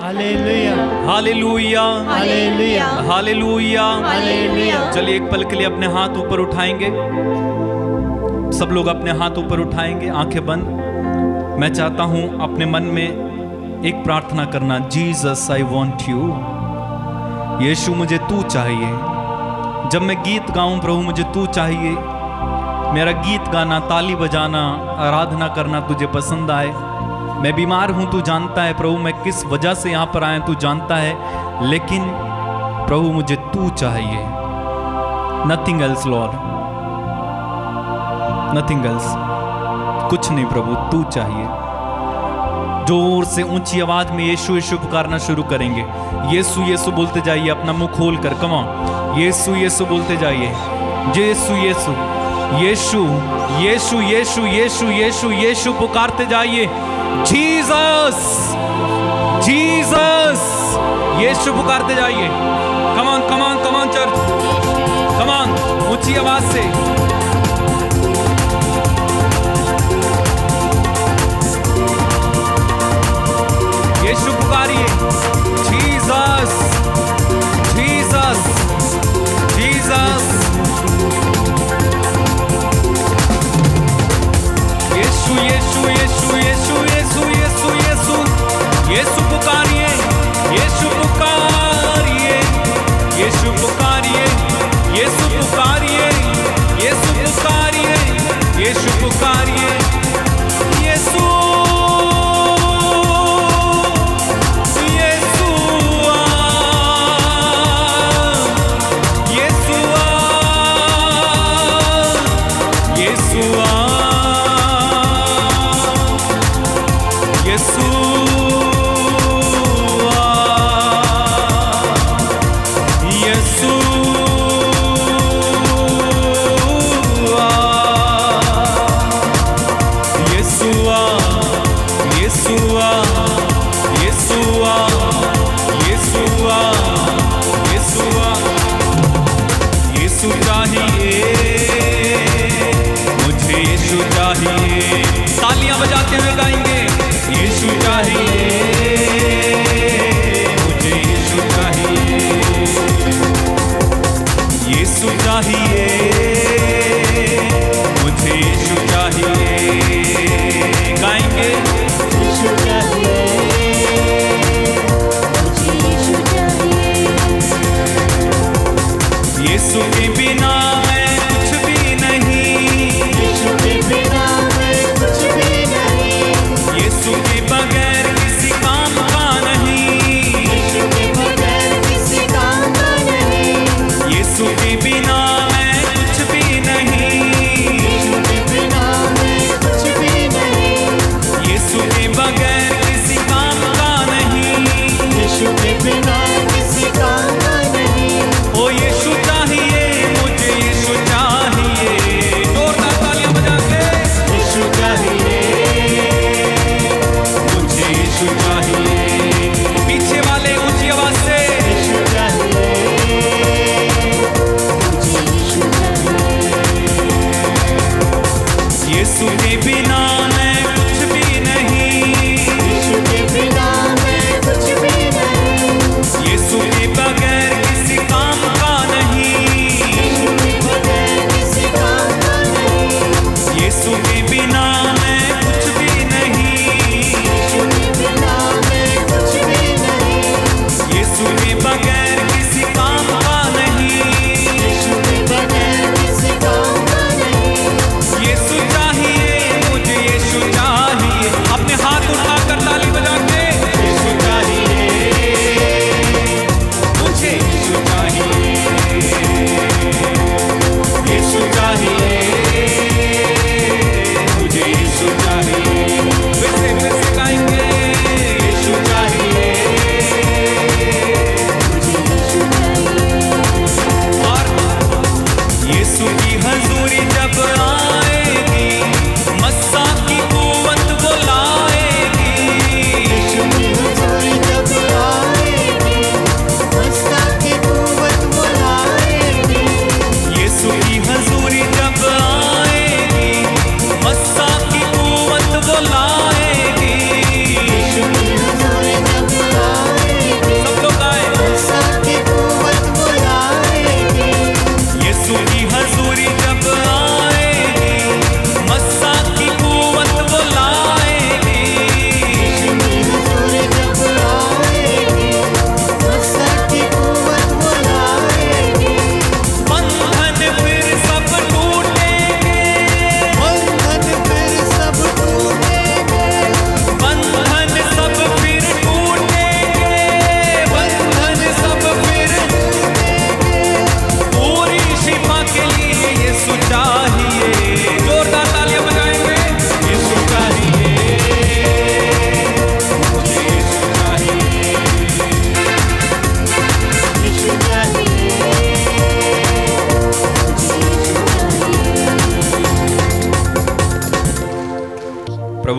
Hallelujah hallelujah hallelujah hallelujah. Hallelujah. चलिए एक पल के लिए अपने हाथ ऊपर उठाएंगे, सब लोग अपने हाथ ऊपर उठाएंगे, आंखें बंद। मैं चाहता हूं अपने मन में एक प्रार्थना करना, जीसस आई वॉन्ट यू। यीशु मुझे तू चाहिए। जब मैं गीत गाऊं प्रभु मुझे तू चाहिए। मेरा गीत गाना, ताली बजाना, आराधना करना तुझे पसंद आए। मैं बीमार हूं तू जानता है प्रभु, मैं किस वजह से यहां पर आया तू जानता है, लेकिन प्रभु मुझे तू चाहिए। Nothing else Lord, nothing else, कुछ नहीं प्रभु, तू चाहिए। जोर से ऊंची आवाज में यीशु यीशु पुकारना शुरू करेंगे। यीशु यीशु बोलते जाइए, अपना मुंह खोल कर, कम ऑन, यीशु यीशु बोलते जाइए। यीशु यीशु यीशु यीशु यीशु यीशु यीशु यीशु पुकारते जाइए। जीसस जीसस यीशु पुकारते जाइए। Come on come on come on church, come on, ऊंची आवाज से। यीशु पुकारिए। जीसस जीसस जीसस यीशु यीशु यीशु यीशु यीशु यीशु यीशु यीशु पुकारिए। यीशु पुकारिए। यीशु पुकारिए। यीशु पुकारिए। यीशु पुकारिए। यीशु पुकारिए। यीशु Jesús.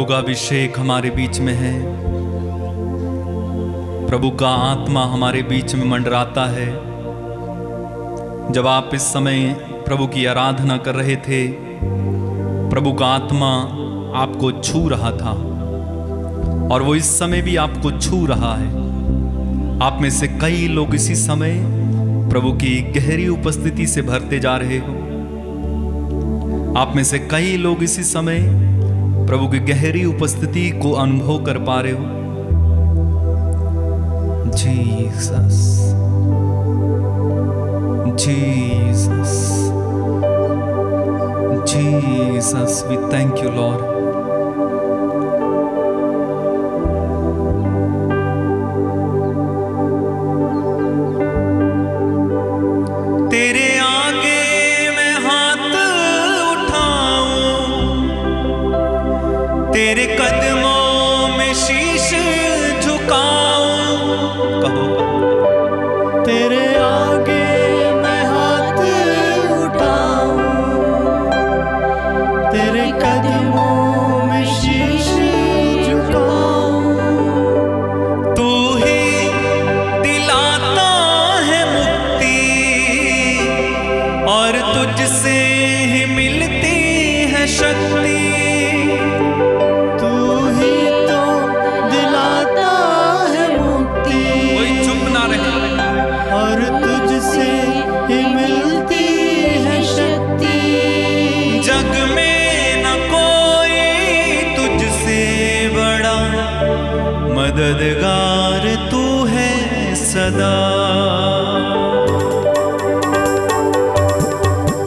का अभिषेक हमारे बीच में है, प्रभु का आत्मा हमारे बीच में मंडराता है। जब आप इस समय प्रभु की आराधना कर रहे थे, प्रभु का आत्मा आपको छू रहा था और वो इस समय भी आपको छू रहा है। आप में से कई लोग इसी समय प्रभु की गहरी उपस्थिति से भरते जा रहे हो। आप में से कई लोग इसी समय प्रभु की गहरी उपस्थिति को अनुभव कर पा रहे हो। Jesus, Jesus, Jesus, we thank you Lord. तेरे आगे मैं हाथ उठाऊं, तेरे कदमों में शीश झुकाऊं। कहो तेरे आगे मैं हाथ उठाऊं, तेरे कदमों में शीश झुकाऊं। तू ही दिलाता है मुक्ति और तुझसे ही मिलती है शक्ति। तू ही तो दिलाता है मुक्ति, कोई चुप ना रहे, और तुझसे ही मिलती है शक्ति। जग में न कोई तुझसे बड़ा, मददगार तू है सदा।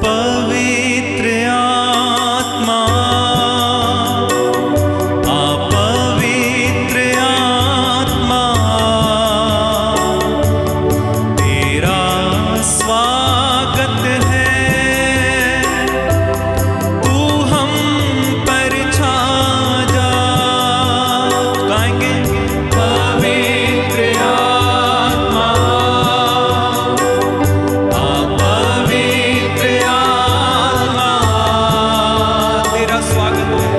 पवित्र आत्मा, पवित्र आत्मा, तेरा स्वागत है। तू हम पर छा जा। गाएंगे पवित्र आत्मा, पवित्र आत्मा, तेरा स्वागत है।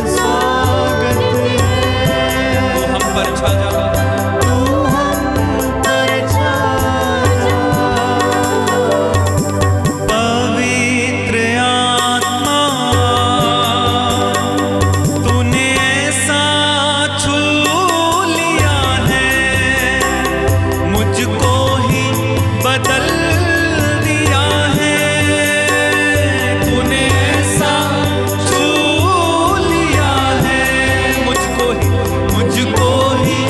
स्वागत है, तू हम पर छा जा। तू हम पर छा जा। पवित्र आत्मा, तूने ऐसा छू लिया है, मुझको ही बदल दिया है। तूने ऐसा छू लिया है, मुझको ही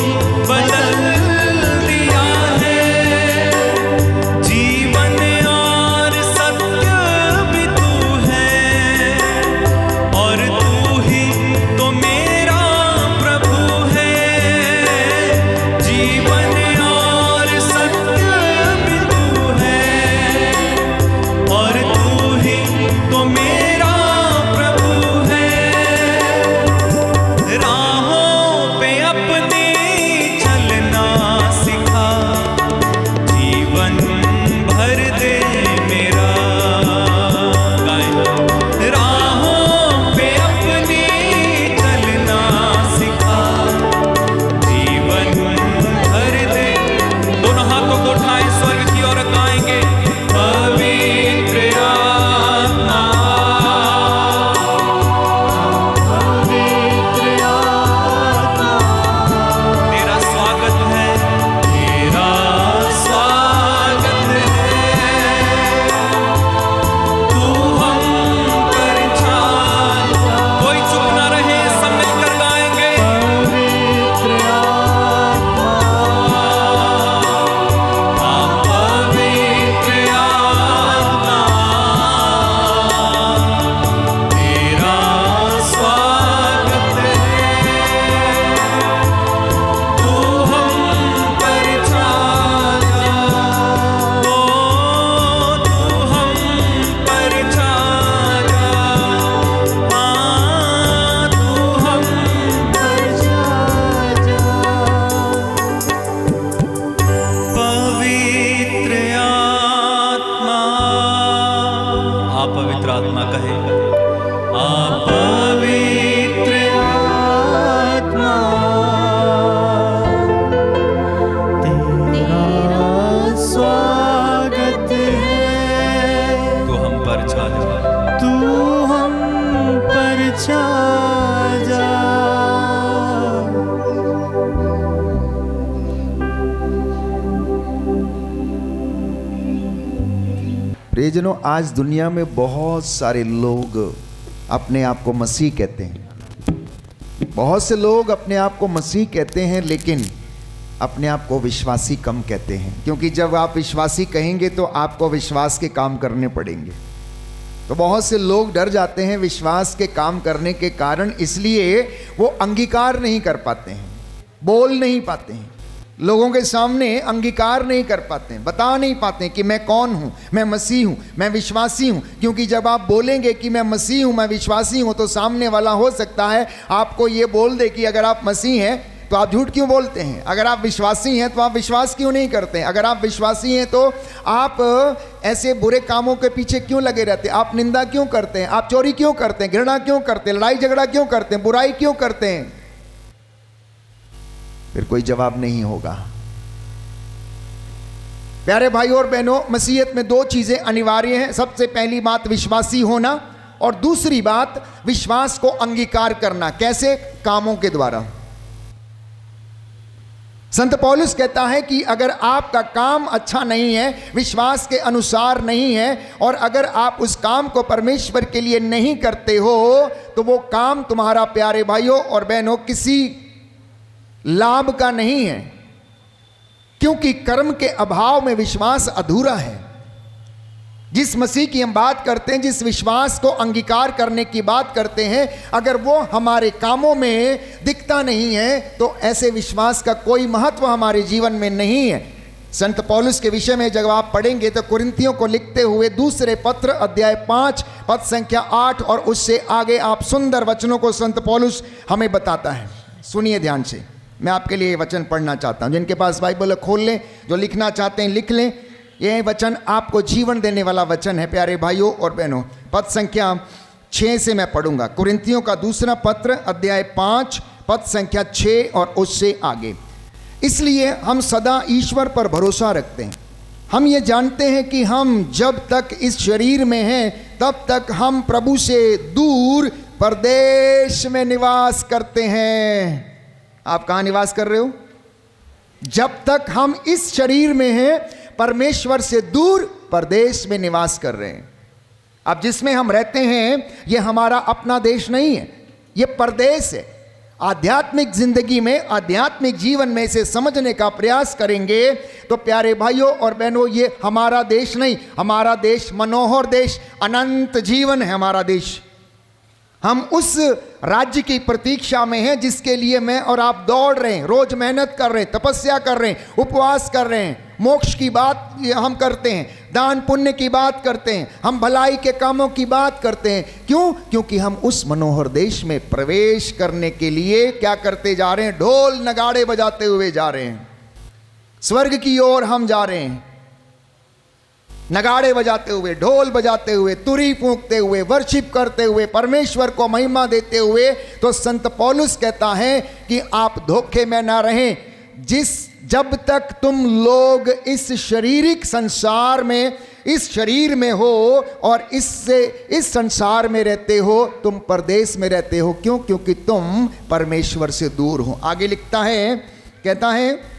प्रियजनों, आज दुनिया में बहुत सारे लोग अपने आप को मसीह कहते हैं। बहुत से लोग अपने आप को मसीह कहते हैं, लेकिन अपने आप को विश्वासी कम कहते हैं, क्योंकि जब आप विश्वासी कहेंगे तो आपको विश्वास के काम करने पड़ेंगे। तो बहुत से लोग डर जाते हैं विश्वास के काम करने के कारण, इसलिए वो अंगीकार नहीं कर पाते हैं, बोल नहीं पाते हैं, लोगों के सामने अंगीकार नहीं कर पाते हैं, बता नहीं पाते हैं कि मैं कौन हूँ, मैं मसीह हूँ, मैं विश्वासी हूँ। क्योंकि जब आप बोलेंगे कि मैं मसीह हूँ, मैं विश्वासी हूँ, तो सामने वाला हो सकता है आपको ये बोल दे कि अगर आप मसीह हैं तो आप झूठ क्यों बोलते हैं, अगर आप विश्वासी हैं तो आप विश्वास क्यों नहीं करते हैं, अगर आप विश्वासी हैं तो आप ऐसे बुरे कामों के पीछे क्यों लगे रहते हैं, आप निंदा क्यों करते हैं, आप चोरी क्यों करते हैं, घृणा क्यों करते हैं, लड़ाई झगड़ा क्यों करते हैं, बुराई क्यों करते हैं। फिर कोई जवाब नहीं होगा। प्यारे भाई और बहनों, मसीहत में दो चीजें अनिवार्य हैं। सबसे पहली बात विश्वासी होना, और दूसरी बात विश्वास को अंगीकार करना। कैसे? कामों के द्वारा। संत पौलुस कहता है कि अगर आपका काम अच्छा नहीं है, विश्वास के अनुसार नहीं है, और अगर आप उस काम को परमेश्वर के लिए नहीं करते हो, तो वो काम तुम्हारा, प्यारे भाइयों और बहनों, किसी लाभ का नहीं है, क्योंकि कर्म के अभाव में विश्वास अधूरा है। जिस मसीह की हम बात करते हैं, जिस विश्वास को अंगीकार करने की बात करते हैं, अगर वो हमारे कामों में दिखता नहीं है, तो ऐसे विश्वास का कोई महत्व हमारे जीवन में नहीं है। संत पौलुस के विषय में जब आप पढ़ेंगे तो कुरिन्थियों को लिखते हुए दूसरे पत्र अध्याय 5 पद संख्या 8 और उससे आगे आप सुंदर वचनों को संत पौलुस हमें बताता है। सुनिए ध्यान से, मैं आपके लिए वचन पढ़ना चाहता हूं। जिनके पास बाइबल खोल लें, जो लिखना चाहते हैं लिख लें। यह वचन आपको जीवन देने वाला वचन है प्यारे भाइयों और बहनों। पद संख्या 6 से मैं पढ़ूंगा। कुरिन्थियों का दूसरा पत्र अध्याय 5 पद संख्या 6 और उससे आगे। इसलिए हम सदा ईश्वर पर भरोसा रखते हैं। हम ये जानते हैं कि हम जब तक इस शरीर में हैं, तब तक हम प्रभु से दूर परदेश में निवास करते हैं। आप कहाँ निवास कर रहे हो? जब तक हम इस शरीर में हैं, परमेश्वर से दूर परदेश में निवास कर रहे हैं। अब जिसमें हम रहते हैं, ये हमारा अपना देश नहीं है, ये परदेश है। आध्यात्मिक जिंदगी में, आध्यात्मिक जीवन में इसे समझने का प्रयास करेंगे तो प्यारे भाइयों और बहनों, ये हमारा देश नहीं, हमारा देश मनोहर देश, अनंत जीवन है हमारा देश। हम उस राज्य की प्रतीक्षा में हैं जिसके लिए मैं और आप दौड़ रहे हैं, रोज मेहनत कर रहे हैं, तपस्या कर रहे हैं, उपवास कर रहे हैं, मोक्ष की बात हम करते हैं, दान पुण्य की बात करते हैं, हम भलाई के कामों की बात करते हैं। क्यों? क्योंकि हम उस मनोहर देश में प्रवेश करने के लिए क्या करते जा रहे हैं? ढोल नगाड़े बजाते हुए जा रहे हैं। स्वर्ग की ओर हम जा रहे हैं, नगाड़े बजाते हुए, ढोल बजाते हुए, तुरी फूंकते हुए, वर्शिप करते हुए, परमेश्वर को महिमा देते हुए। तो संत पौलुस कहता है कि आप धोखे में ना रहें। जब तक तुम लोग इस शारीरिक संसार में, इस शरीर में हो और इस संसार में रहते हो, तुम परदेश में रहते हो। क्यों? क्योंकि तुम परमेश्वर से दूर हो। आगे लिखता है, कहता है,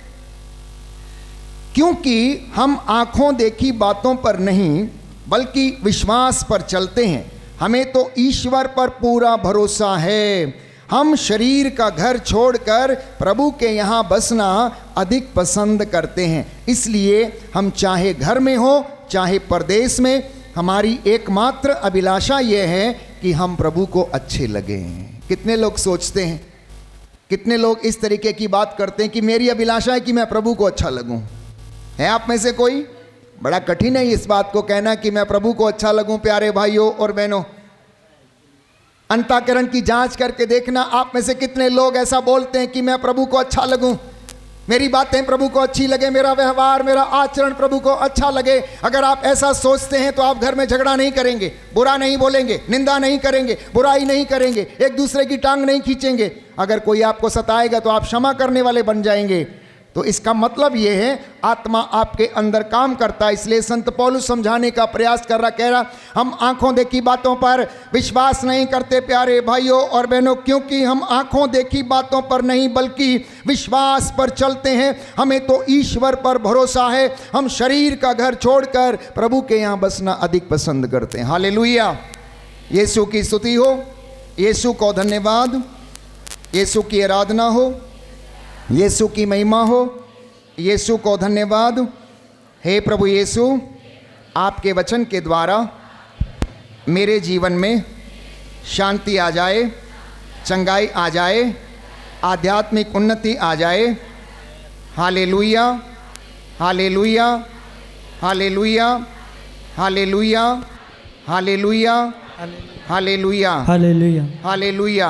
क्योंकि हम आंखों देखी बातों पर नहीं बल्कि विश्वास पर चलते हैं। हमें तो ईश्वर पर पूरा भरोसा है। हम शरीर का घर छोड़कर प्रभु के यहाँ बसना अधिक पसंद करते हैं। इसलिए हम चाहे घर में हो चाहे परदेश में, हमारी एकमात्र अभिलाषा यह है कि हम प्रभु को अच्छे लगें। कितने लोग सोचते हैं, कितने लोग इस तरीके की बात करते हैं कि मेरी अभिलाषा है कि मैं प्रभु को अच्छा लगूं। है आप में से कोई? बड़ा कठिन है इस बात को कहना कि मैं प्रभु को अच्छा लगूं। प्यारे भाइयों और बहनों, अंतःकरण की जांच करके देखना, आप में से कितने लोग ऐसा बोलते हैं कि मैं प्रभु को अच्छा लगूं, मेरी बातें प्रभु को अच्छी लगे, मेरा व्यवहार, मेरा आचरण प्रभु को अच्छा लगे। अगर आप ऐसा सोचते हैं तो आप घर में झगड़ा नहीं करेंगे, बुरा नहीं बोलेंगे, निंदा नहीं करेंगे, बुराई नहीं करेंगे, एक दूसरे की टांग नहीं खींचेंगे। अगर कोई आपको सताएगा तो आप क्षमा करने वाले बन जाएंगे। तो इसका मतलब ये है आत्मा आपके अंदर काम करता है। इसलिए संत पौलुस समझाने का प्रयास कर रहा, कह रहा हम आंखों देखी बातों पर विश्वास नहीं करते प्यारे भाइयों और बहनों, क्योंकि हम आंखों देखी बातों पर नहीं बल्कि विश्वास पर चलते हैं। हमें तो ईश्वर पर भरोसा है। हम शरीर का घर छोड़कर प्रभु के यहाँ बसना अधिक पसंद करते हैं। हालेलुया, यीशु की स्तुति हो, यीशु को धन्यवाद, यीशु की आराधना हो, यीशु की महिमा हो, यीशु को धन्यवाद। हे प्रभु यीशु, आपके वचन के द्वारा मेरे जीवन में शांति आ जाए, चंगाई आ जाए, आध्यात्मिक उन्नति आ जाए। Hallelujah, hallelujah, hallelujah, hallelujah, hallelujah, hallelujah, hallelujah, hallelujah,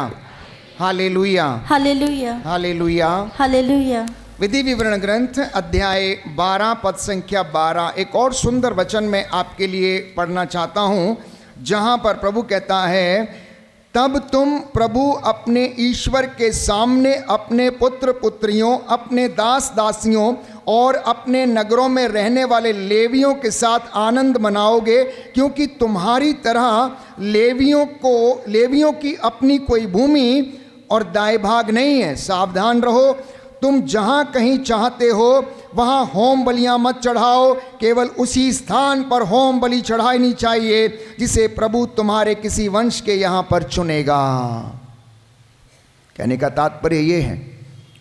hallelujah, hallelujah, hallelujah. Hallelujah. विधि विवरण ग्रंथ अध्याय 12 पद संख्या 12 एक और सुंदर वचन मैं आपके लिए पढ़ना चाहता हूँ, जहाँ पर प्रभु कहता है, तब तुम प्रभु अपने ईश्वर के सामने अपने पुत्र पुत्रियों, अपने दास दासियों और अपने नगरों में रहने वाले लेवियों के साथ आनंद मनाओगे, क्योंकि तुम्हारी तरह लेवियों की अपनी कोई भूमि और दाय भाग नहीं है। सावधान रहो, तुम जहाँ कहीं चाहते हो वहाँ होम बलियाँ मत चढ़ाओ, केवल उसी स्थान पर होम बलि चढ़ानी चाहिए जिसे प्रभु तुम्हारे किसी वंश के यहाँ पर चुनेगा। कहने का तात्पर्य ये है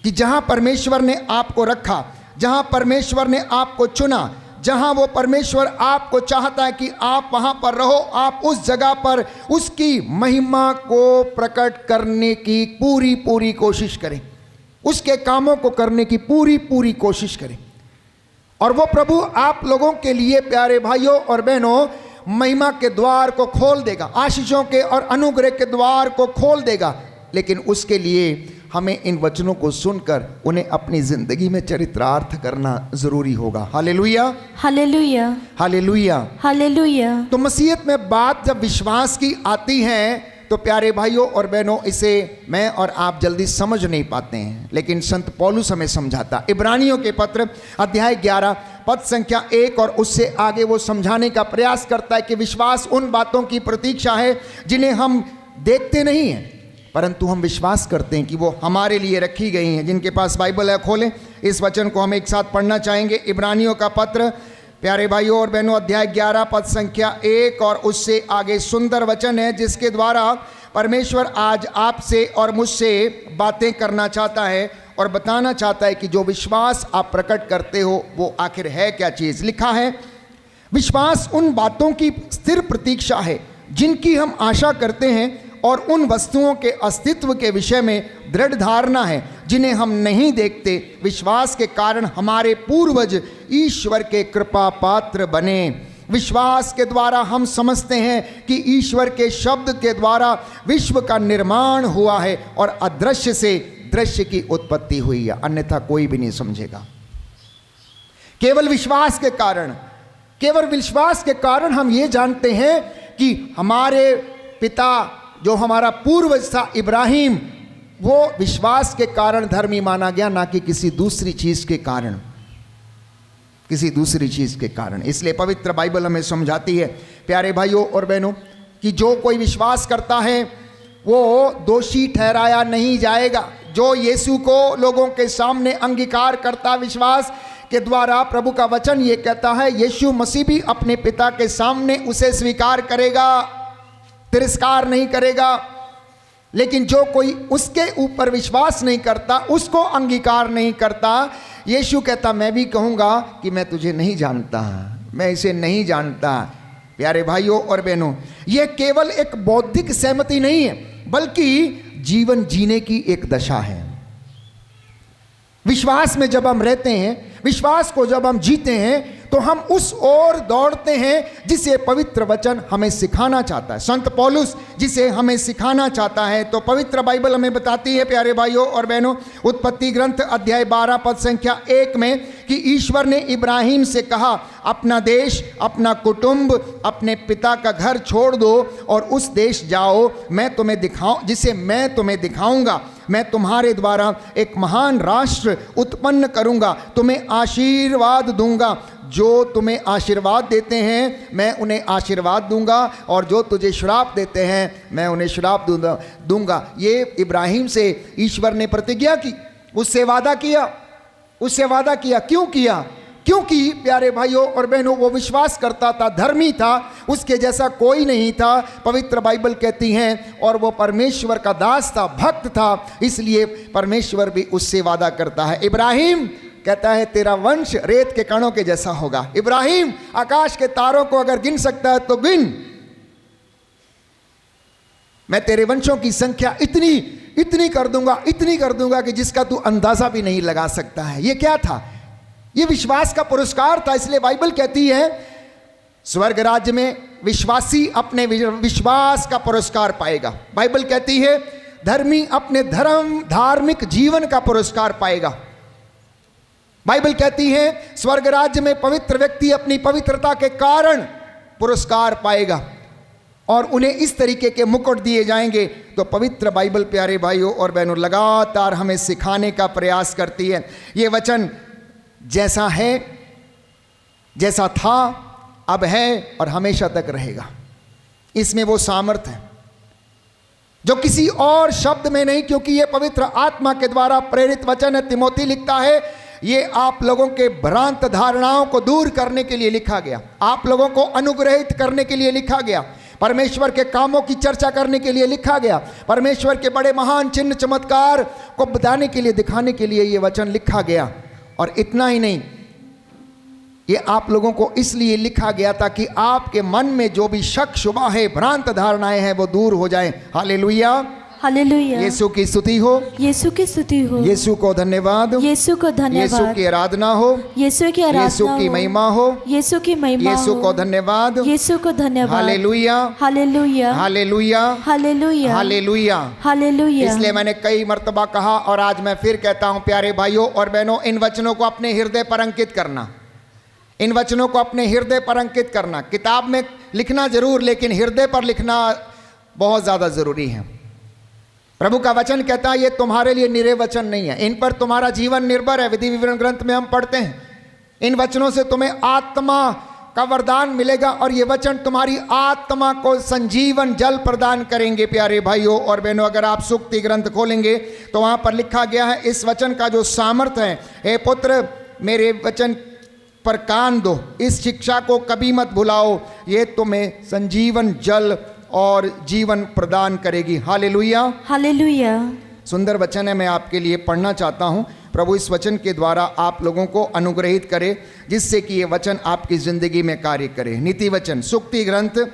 कि जहाँ परमेश्वर ने आपको रखा, जहाँ परमेश्वर ने आपको चुना, जहाँ वो परमेश्वर आपको चाहता है कि आप वहाँ पर रहो, आप उस जगह पर उसकी महिमा को प्रकट करने की पूरी पूरी कोशिश करें, उसके कामों को करने की पूरी पूरी कोशिश करें। और वो प्रभु आप लोगों के लिए प्यारे भाइयों और बहनों महिमा के द्वार को खोल देगा, आशीषों के और अनुग्रह के द्वार को खोल देगा। लेकिन उसके लिए हमें इन वचनों को सुनकर उन्हें अपनी जिंदगी में चरितार्थ करना जरूरी होगा। Hallelujah, hallelujah, hallelujah, hallelujah. तो मसीहत में बात जब विश्वास की आती है तो प्यारे भाइयों और बहनों इसे मैं और आप जल्दी समझ नहीं पाते हैं, लेकिन संत पौलुस हमें समझाता। इब्रानियों के पत्र अध्याय 11 पद संख्या 1 और उससे आगे वो समझाने का प्रयास करता है कि विश्वास उन बातों की प्रतीक्षा है जिन्हें हम देखते नहीं हैं, परंतु हम विश्वास करते हैं कि वो हमारे लिए रखी गई हैं। जिनके पास बाइबल है खोलें, इस वचन को हम एक साथ पढ़ना चाहेंगे। इब्रानियों का पत्र प्यारे भाइयों और बहनों अध्याय 11 पद संख्या 1 और उससे आगे सुंदर वचन है जिसके द्वारा परमेश्वर आज आपसे और मुझसे बातें करना चाहता है और बताना चाहता है कि जो विश्वास आप प्रकट करते हो वो आखिर है क्या चीज़। लिखा है, विश्वास उन बातों की स्थिर प्रतीक्षा है जिनकी हम आशा करते हैं और उन वस्तुओं के अस्तित्व के विषय में दृढ़ धारणा है जिन्हें हम नहीं देखते। विश्वास के कारण हमारे पूर्वज ईश्वर के कृपा पात्र बने। विश्वास के द्वारा हम समझते हैं कि ईश्वर के शब्द के द्वारा विश्व का निर्माण हुआ है और अदृश्य से दृश्य की उत्पत्ति हुई है, अन्यथा कोई भी नहीं समझेगा। केवल विश्वास के कारण हम ये जानते हैं कि हमारे पिता जो हमारा पूर्वज था इब्राहिम, वो विश्वास के कारण धर्मी माना गया, ना कि किसी दूसरी चीज के कारण, किसी दूसरी चीज के कारण। इसलिए पवित्र बाइबल हमें समझाती है प्यारे भाइयों और बहनों कि जो कोई विश्वास करता है वो दोषी ठहराया नहीं जाएगा। जो यीशु को लोगों के सामने अंगीकार करता विश्वास के द्वारा, प्रभु का वचन ये कहता है यीशु मसीह भी अपने पिता के सामने उसे स्वीकार करेगा, तिरस्कार नहीं करेगा। लेकिन जो कोई उसके ऊपर विश्वास नहीं करता, उसको अंगीकार नहीं करता, यीशु कहता मैं भी कहूँगा कि मैं तुझे नहीं जानता, मैं इसे नहीं जानता। प्यारे भाइयों और बहनों, यह केवल एक बौद्धिक सहमति नहीं है बल्कि जीवन जीने की एक दशा है। विश्वास में जब हम रहते हैं, विश्वास को जब हम जीते हैं तो हम उस ओर दौड़ते हैं जिसे पवित्र वचन हमें सिखाना चाहता है। संत पौलुस जिसे हमें सिखाना चाहता है, तो पवित्र बाइबल हमें बताती है प्यारे भाइयों और बहनों उत्पत्ति ग्रंथ अध्याय 12 पद संख्या 1 में कि ईश्वर ने इब्राहिम से कहा, अपना देश, अपना कुटुंब, अपने पिता का घर छोड़ दो और उस देश जाओ जिसे मैं तुम्हें दिखाऊंगा। मैं तुम्हारे द्वारा एक महान राष्ट्र उत्पन्न करूंगा, तुम्हें आशीर्वाद दूंगा। जो तुम्हें आशीर्वाद देते हैं मैं उन्हें आशीर्वाद दूंगा, और जो तुझे श्राप देते हैं मैं उन्हें श्राप दूंगा। ये इब्राहिम से ईश्वर ने प्रतिज्ञा की, उससे वादा किया, उससे वादा किया। क्यों किया? क्योंकि प्यारे भाइयों और बहनों वो विश्वास करता था, धर्मी था, उसके जैसा कोई नहीं था, पवित्र बाइबल कहती हैं, और वो परमेश्वर का दास था, भक्त था, इसलिए परमेश्वर भी उससे वादा करता है। इब्राहिम कहता है तेरा वंश रेत के कणों के जैसा होगा। इब्राहिम आकाश के तारों को अगर गिन सकता है तो गिन, मैं तेरे वंशों की संख्या इतनी कर दूंगा, इतनी कर दूंगा कि जिसका तू अंदाजा भी नहीं लगा सकता है। ये क्या था? ये विश्वास का पुरस्कार था। इसलिए बाइबल कहती है स्वर्ग राज्य में विश्वासी अपने विश्वास का पुरस्कार पाएगा। बाइबल कहती है धर्मी अपने धार्मिक जीवन का पुरस्कार पाएगा। बाइबल कहती है स्वर्ग राज्य में पवित्र व्यक्ति अपनी पवित्रता के कारण पुरस्कार पाएगा और उन्हें इस तरीके के मुकुट दिए जाएंगे। तो पवित्र बाइबल प्यारे भाइयों और बहनों लगातार हमें सिखाने का प्रयास करती है। ये वचन जैसा है, जैसा था, अब है और हमेशा तक रहेगा। इसमें वो सामर्थ्य है जो किसी और शब्द में नहीं, क्योंकि ये पवित्र आत्मा के द्वारा प्रेरित वचन है। तिमोथी लिखता है ये आप लोगों के भ्रांत धारणाओं को दूर करने के लिए लिखा गया, आप लोगों को अनुग्रहित करने के लिए लिखा गया, परमेश्वर के कामों की चर्चा करने के लिए लिखा गया, परमेश्वर के बड़े महान चिन्ह चमत्कार को बताने के लिए, दिखाने के लिए ये वचन लिखा गया। और इतना ही नहीं, ये आप लोगों को इसलिए लिखा गया था कि आपके मन में जो भी शक शुबा है, भ्रांत धारणाएं हैं, वो दूर हो जाएं। Hallelujah, hallelujah. यीशु की स्तुति हो, यीशु की स्तुति हो, यीशु को धन्यवाद, यीशु को धन्यवाद, यीशु की आराधना हो, यीशु की आराधना, यीशु की महिमा हो, यीशु की महिमा, यीशु को धन्यवाद, यीशु को धन्यवाद। Hallelujah, hallelujah, hallelujah, hallelujah, hallelujah, hallelujah. इसलिए मैंने कई मर्तबा कहा और आज मैं फिर कहता हूं प्यारे भाइयों और बहनों, इन वचनों को अपने हृदय पर अंकित करना, इन वचनों को अपने हृदय पर अंकित करना। किताब में लिखना जरूर, लेकिन हृदय पर लिखना बहुत ज़्यादा ज़रूरी है। प्रभु का वचन कहता है ये तुम्हारे लिए निरे वचन नहीं है, इन पर तुम्हारा जीवन निर्भर है। विधि विवरण ग्रंथ में हम पढ़ते हैं इन वचनों से तुम्हें आत्मा का वरदान मिलेगा और ये वचन तुम्हारी आत्मा को संजीवन जल प्रदान करेंगे। प्यारे भाइयों और बहनों, अगर आप सुक्ति ग्रंथ खोलेंगे तो वहाँ पर लिखा गया है इस वचन का जो सामर्थ्य है, हे पुत्र मेरे वचन पर कान दो, इस शिक्षा को कभी मत भुलाओ, ये तुम्हें संजीवन जल और जीवन प्रदान करेगी। Hallelujah, hallelujah. सुंदर वचन है, मैं आपके लिए पढ़ना चाहता हूँ। प्रभु इस वचन के द्वारा आप लोगों को अनुग्रहित करे, जिससे कि ये वचन आपकी जिंदगी में कार्य करे। नीति वचन सुक्ति ग्रंथ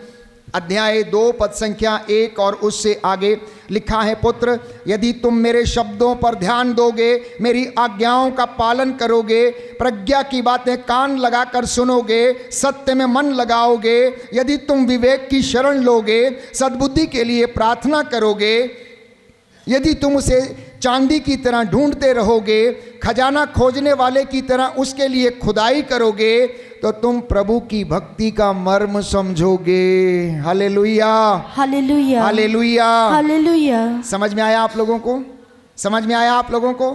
अध्याय 2 पद संख्या 1 और उससे आगे लिखा है, पुत्र यदि तुम मेरे शब्दों पर ध्यान दोगे, मेरी आज्ञाओं का पालन करोगे, प्रज्ञा की बातें कान लगाकर सुनोगे, सत्य में मन लगाओगे, यदि तुम विवेक की शरण लोगे, सद्बुद्धि के लिए प्रार्थना करोगे, यदि तुम उसे चांदी की तरह ढूंढते रहोगे, खजाना खोजने वाले की तरह उसके लिए खुदाई करोगे, तो तुम प्रभु की भक्ति का मर्म समझोगे। Hallelujah, hallelujah, hallelujah, hallelujah. समझ में आया आप लोगों को? समझ में आया आप लोगों को?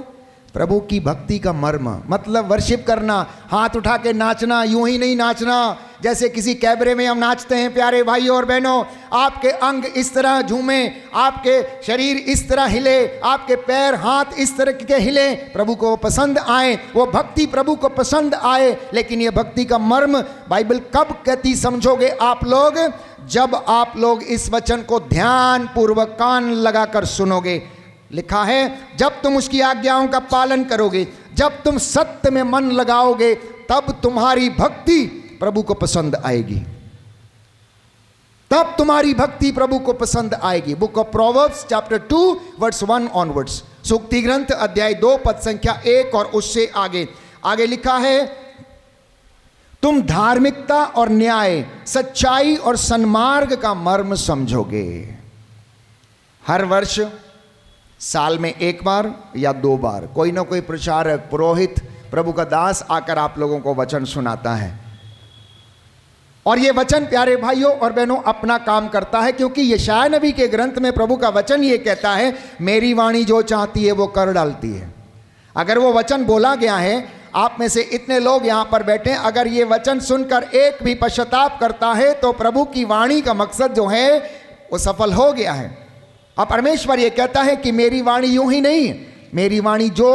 प्रभु की भक्ति का मर्म मतलब वर्शिप करना, हाथ उठा के नाचना, यूं ही नहीं नाचना जैसे किसी कैबरे में हम नाचते हैं। प्यारे भाइयों और बहनों, आपके अंग इस तरह झूमें, आपके शरीर इस तरह हिले, आपके पैर हाथ इस तरह के हिले, प्रभु को पसंद आए, वो भक्ति प्रभु को पसंद आए। लेकिन ये भक्ति का मर्म बाइबल कब कहती समझोगे आप लोग? जब आप लोग इस वचन को ध्यान पूर्वक कान लगाकर सुनोगे। लिखा है जब तुम उसकी आज्ञाओं का पालन करोगे, जब तुम सत्य में मन लगाओगे, तब तुम्हारी भक्ति प्रभु को पसंद आएगी, तब तुम्हारी भक्ति प्रभु को पसंद आएगी। Book of proverbs chapter 2 verse 1 onwards, सूक्ति ग्रंथ अध्याय 2 पद संख्या 1 और उससे आगे आगे लिखा है, तुम धार्मिकता और न्याय, सच्चाई और सन्मार्ग का मर्म समझोगे। हर वर्ष साल में एक बार या 2 बार कोई ना कोई प्रचारक, पुरोहित, प्रभु का दास आकर आप लोगों को वचन सुनाता है और ये वचन प्यारे भाइयों और बहनों अपना काम करता है, क्योंकि यशायाह नबी के ग्रंथ में प्रभु का वचन ये कहता है, मेरी वाणी जो चाहती है वो कर डालती है। अगर वो वचन बोला गया है, आप में से इतने लोग यहाँ पर बैठे हैं, अगर ये वचन सुनकर एक भी पश्चाताप करता है तो प्रभु की वाणी का मकसद जो है वो सफल हो गया है। अब परमेश्वर ये कहता है कि मेरी वाणी यूं ही नहीं है, मेरी वाणी जो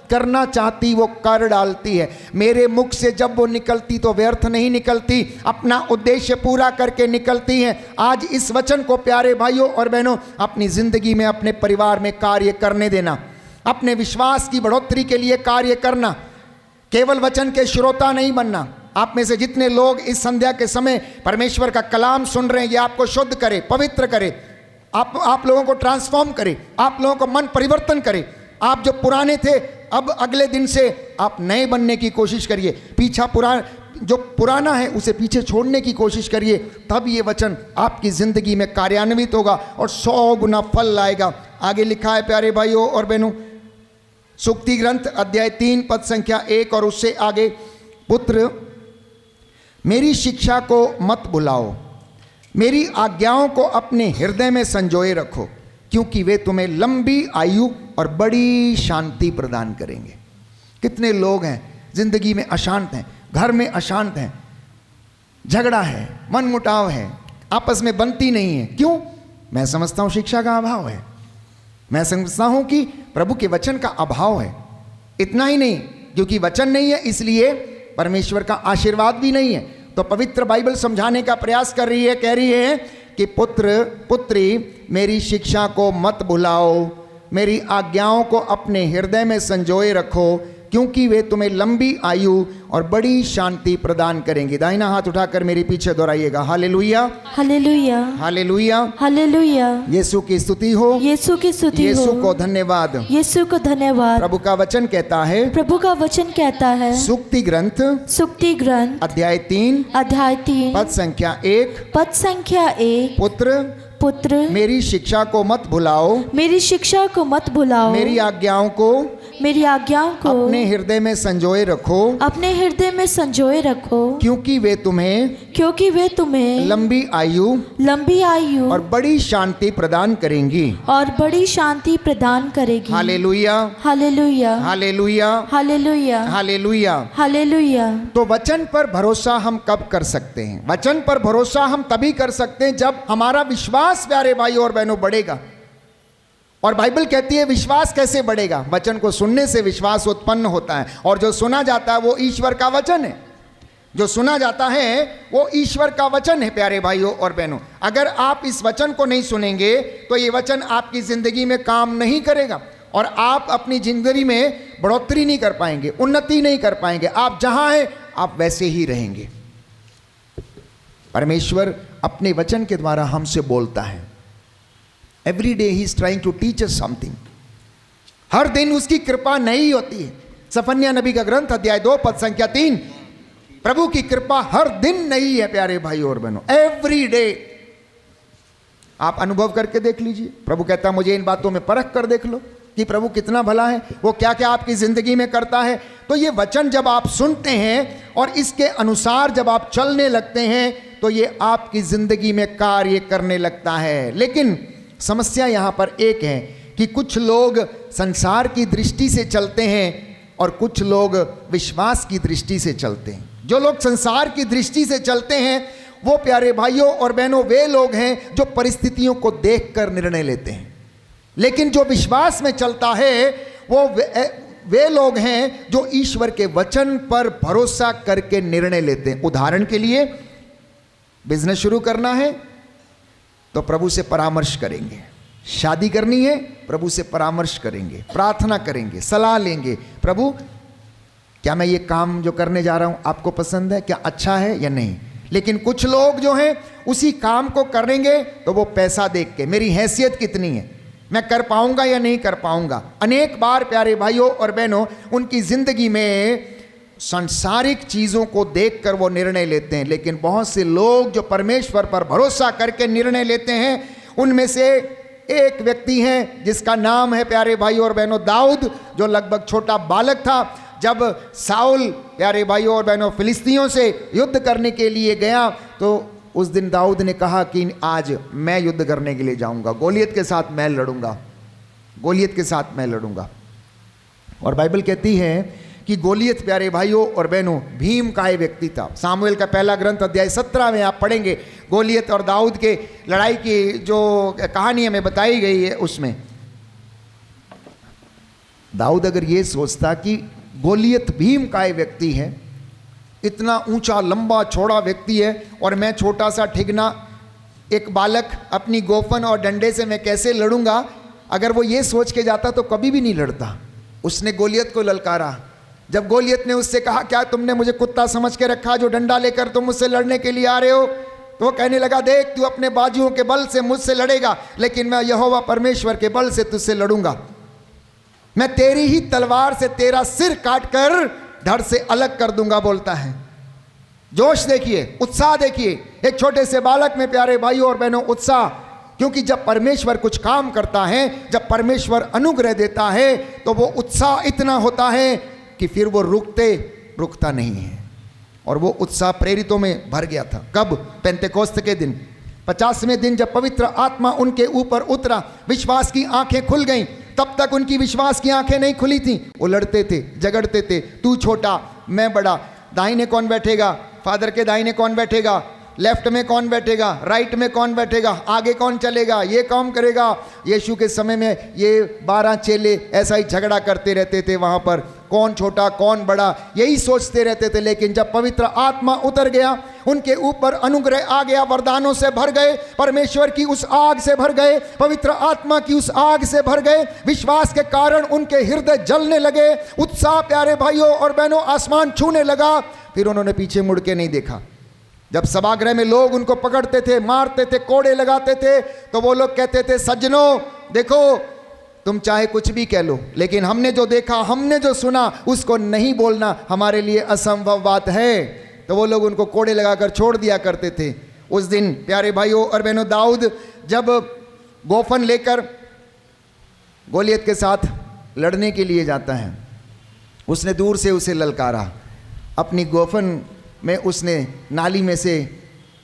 करना चाहती वो कर डालती है। मेरे मुख से जब वो निकलती तो व्यर्थ नहीं निकलती, अपना उद्देश्य पूरा करके निकलती है। आज इस वचन को प्यारे भाइयों और बहनों अपनी जिंदगी में, अपने परिवार में कार्य करने देना, अपने विश्वास की बढ़ोतरी के लिए कार्य करना, केवल वचन के श्रोता नहीं बनना। आप में से जितने लोग इस संध्या के समय परमेश्वर का कलाम सुन रहे हैं, ये आपको शुद्ध करे, पवित्र करे, आप लोगों को ट्रांसफॉर्म करे, आप लोगों को मन परिवर्तन करे। आप जो पुराने थे, अब अगले दिन से आप नए बनने की कोशिश करिए। जो पुराना है उसे पीछे छोड़ने की कोशिश करिए, तब ये वचन आपकी ज़िंदगी में कार्यान्वित होगा और 100 गुना फल लाएगा। आगे लिखा है प्यारे भाइयों और बहनों, सूक्ति ग्रंथ अध्याय 3 पद संख्या 1 और उससे आगे, पुत्र मेरी शिक्षा को मत भुलाओ, मेरी आज्ञाओं को अपने हृदय में संजोए रखो, क्योंकि वे तुम्हें लंबी आयु और बड़ी शांति प्रदान करेंगे। कितने लोग हैं जिंदगी में अशांत हैं, घर में अशांत हैं, झगड़ा है, मनमुटाव है, आपस में बनती नहीं है। क्यों? मैं समझता हूँ शिक्षा का अभाव है, मैं समझता हूँ कि प्रभु के वचन का अभाव है। इतना ही नहीं, क्योंकि वचन नहीं है इसलिए परमेश्वर का आशीर्वाद भी नहीं है। तो पवित्र बाइबल समझाने का प्रयास कर रही है, कह रही है कि पुत्र पुत्री मेरी शिक्षा को मत भुलाओ, मेरी आज्ञाओं को अपने हृदय में संजोए रखो, क्योंकि वे तुम्हें लंबी आयु और बड़ी शांति प्रदान करेंगे। दाहिना हाथ उठाकर मेरे पीछे दोहराइएगा, hallelujah hallelujah hallelujah hallelujah. Yeshu की स्तुति हो, यीशु की स्तुति हो, यीशु को धन्यवाद, यीशु को धन्यवाद। प्रभु का वचन कहता है, प्रभु का वचन कहता है, सूक्ति ग्रंथ सूक्ति ग्रंथ अध्याय 3 पद संख्या 1, पद संख्या 1, पुत्र मेरी शिक्षा को मत भुलाओ, मेरी शिक्षा को मत भुलाओ, मेरी आज्ञाओं को अपने हृदय में संजोए रखो, अपने हृदय में संजोए रखो, क्योंकि वे तुम्हें लंबी आयु और बड़ी शांति प्रदान करेंगी, hallelujah hallelujah hallelujah hallelujah hallelujah hallelujah. तो वचन पर भरोसा हम कब कर सकते हैं? वचन पर भरोसा हम तभी कर सकते हैं जब हमारा विश्वास प्यारे भाइयों और बहनों बढ़ेगा। और बाइबल कहती है विश्वास कैसे बढ़ेगा? वचन को सुनने से विश्वास उत्पन्न होता है, और जो सुना जाता है वो ईश्वर का वचन है। जो सुना जाता है वो ईश्वर का वचन है प्यारे भाइयों और बहनों। अगर आप इस वचन को नहीं सुनेंगे तो ये वचन आपकी जिंदगी में काम नहीं करेगा, और आप अपनी जिंदगी में बढ़ोतरी नहीं कर पाएंगे, उन्नति नहीं कर पाएंगे। आप जहां हैं आप वैसे ही रहेंगे। परमेश्वर अपने वचन के द्वारा हमसे बोलता है। Every day he is trying to teach us something. हर दिन उसकी कृपा नई होती है। सफन्या नबी का ग्रंथ अध्याय 2 पद संख्या 3, प्रभु की कृपा हर दिन नई है प्यारे भाई और बहनों, एवरी डे। आप अनुभव करके देख लीजिए। प्रभु कहता है मुझे इन बातों में परख कर देख लो कि प्रभु कितना भला है, वो क्या क्या आपकी जिंदगी में करता है। तो ये वचन जब आप सुनते हैं और इसके अनुसार जब आप चलने लगते हैं तो ये आपकी जिंदगी में कार्य करने लगता है। लेकिन समस्या यहाँ पर एक है कि कुछ लोग संसार की दृष्टि से चलते हैं और कुछ लोग विश्वास की दृष्टि से चलते हैं। जो लोग संसार की दृष्टि से चलते हैं वो प्यारे भाइयों और बहनों वे लोग हैं जो परिस्थितियों को देखकर निर्णय लेते हैं। लेकिन जो विश्वास में चलता है वो वे लोग हैं जो ईश्वर के वचन पर भरोसा करके निर्णय लेते हैं। उदाहरण के लिए, बिजनेस शुरू करना है तो प्रभु से परामर्श करेंगे, शादी करनी है प्रभु से परामर्श करेंगे, प्रार्थना करेंगे, सलाह लेंगे, प्रभु क्या मैं ये काम जो करने जा रहा हूँ आपको पसंद है, क्या अच्छा है या नहीं। लेकिन कुछ लोग जो हैं उसी काम को करेंगे तो वो पैसा देख के, मेरी हैसियत कितनी है, मैं कर पाऊंगा या नहीं कर पाऊंगा। अनेक बार प्यारे भाइयों और बहनों उनकी जिंदगी में सांसारिक चीज़ों को देखकर वो निर्णय लेते हैं। लेकिन बहुत से लोग जो परमेश्वर पर भरोसा करके निर्णय लेते हैं, उनमें से एक व्यक्ति हैं जिसका नाम है प्यारे भाई और बहनों दाऊद, जो लगभग छोटा बालक था। जब साउल प्यारे भाइयों और बहनों फिलिस्तीनियों से युद्ध करने के लिए गया तो उस दिन दाऊद ने कहा कि आज मैं युद्ध करने के लिए जाऊंगा, गोलियत के साथ मैं लड़ूंगा, गोलियत के साथ मैं लड़ूंगा। और बाइबल कहती है कि गोलियत प्यारे भाइयों और बहनों भीम का व्यक्ति था। सामुएल का पहला ग्रंथ अध्याय 17 में आप पढ़ेंगे गोलियत और दाऊद के लड़ाई की जो कहानी हमें बताई गई है, उसमें दाऊद अगर ये सोचता कि गोलियत भीम का व्यक्ति है, इतना ऊंचा लंबा चौड़ा व्यक्ति है और मैं छोटा सा ठिगना एक बालक अपनी गोफन और डंडे से मैं कैसे लड़ूंगा, अगर वो ये सोच के जाता तो कभी भी नहीं लड़ता। उसने गोलियत को ललकारा। जब गोलियत ने उससे कहा क्या तुमने मुझे कुत्ता समझ के रखा जो डंडा लेकर तुम मुझसे लड़ने के लिए आ रहे हो, तो वो कहने लगा देख तू अपने बाजुओं के बल से मुझसे लड़ेगा लेकिन मैं यहोवा परमेश्वर के बल से तुझसे लड़ूंगा। मैं तेरी ही तलवार से तेरा सिर काटकर धड़ से अलग कर दूंगा, बोलता है। जोश देखिए, उत्साह देखिए, एक छोटे से बालक में प्यारे भाइयों और बहनों उत्साह। क्योंकि जब परमेश्वर कुछ काम करता है, जब परमेश्वर अनुग्रह देता है तो वो उत्साह इतना होता है कि फिर वो रुकता नहीं है। और वो उत्साह प्रेरितों में भर गया था। कब? पेंतेकोस्त के दिन, 50वें दिन जब पवित्र आत्मा उनके ऊपर उतरा, विश्वास की आंखें खुल गईं। तब तक उनकी विश्वास की आंखें नहीं खुली थी। वो लड़ते थे, झगड़ते थे, तू छोटा मैं बड़ा, दाहिने कौन बैठेगा, फादर के दाहिने कौन बैठेगा, लेफ्ट में कौन बैठेगा, राइट में कौन बैठेगा, आगे कौन चलेगा, ये काम करेगा। यीशु के समय में ये 12 चेले ऐसा ही झगड़ा करते रहते थे, वहाँ पर कौन छोटा कौन बड़ा यही सोचते रहते थे। लेकिन जब पवित्र आत्मा उतर गया, उनके ऊपर अनुग्रह आ गया, वरदानों से भर गए, परमेश्वर की उस आग से भर गए, पवित्र आत्मा की उस आग से भर गए। विश्वास के कारण उनके हृदय जलने लगे, उत्साह प्यारे भाइयों और बहनों आसमान छूने लगा। फिर उन्होंने पीछे मुड़ के नहीं देखा। जब सभागृह में लोग उनको पकड़ते थे, मारते थे, कोड़े लगाते थे, तो वो लोग कहते थे सज्जनों देखो तुम चाहे कुछ भी कह लो, लेकिन हमने जो देखा, हमने जो सुना उसको नहीं बोलना हमारे लिए असंभव बात है। तो वो लोग उनको कोड़े लगाकर छोड़ दिया करते थे। उस दिन प्यारे भाइयों और बहनों दाऊद जब गोफन लेकर गोलियत के साथ लड़ने के लिए जाता है, उसने दूर से उसे ललकारा। अपनी गोफन में उसने नाली में से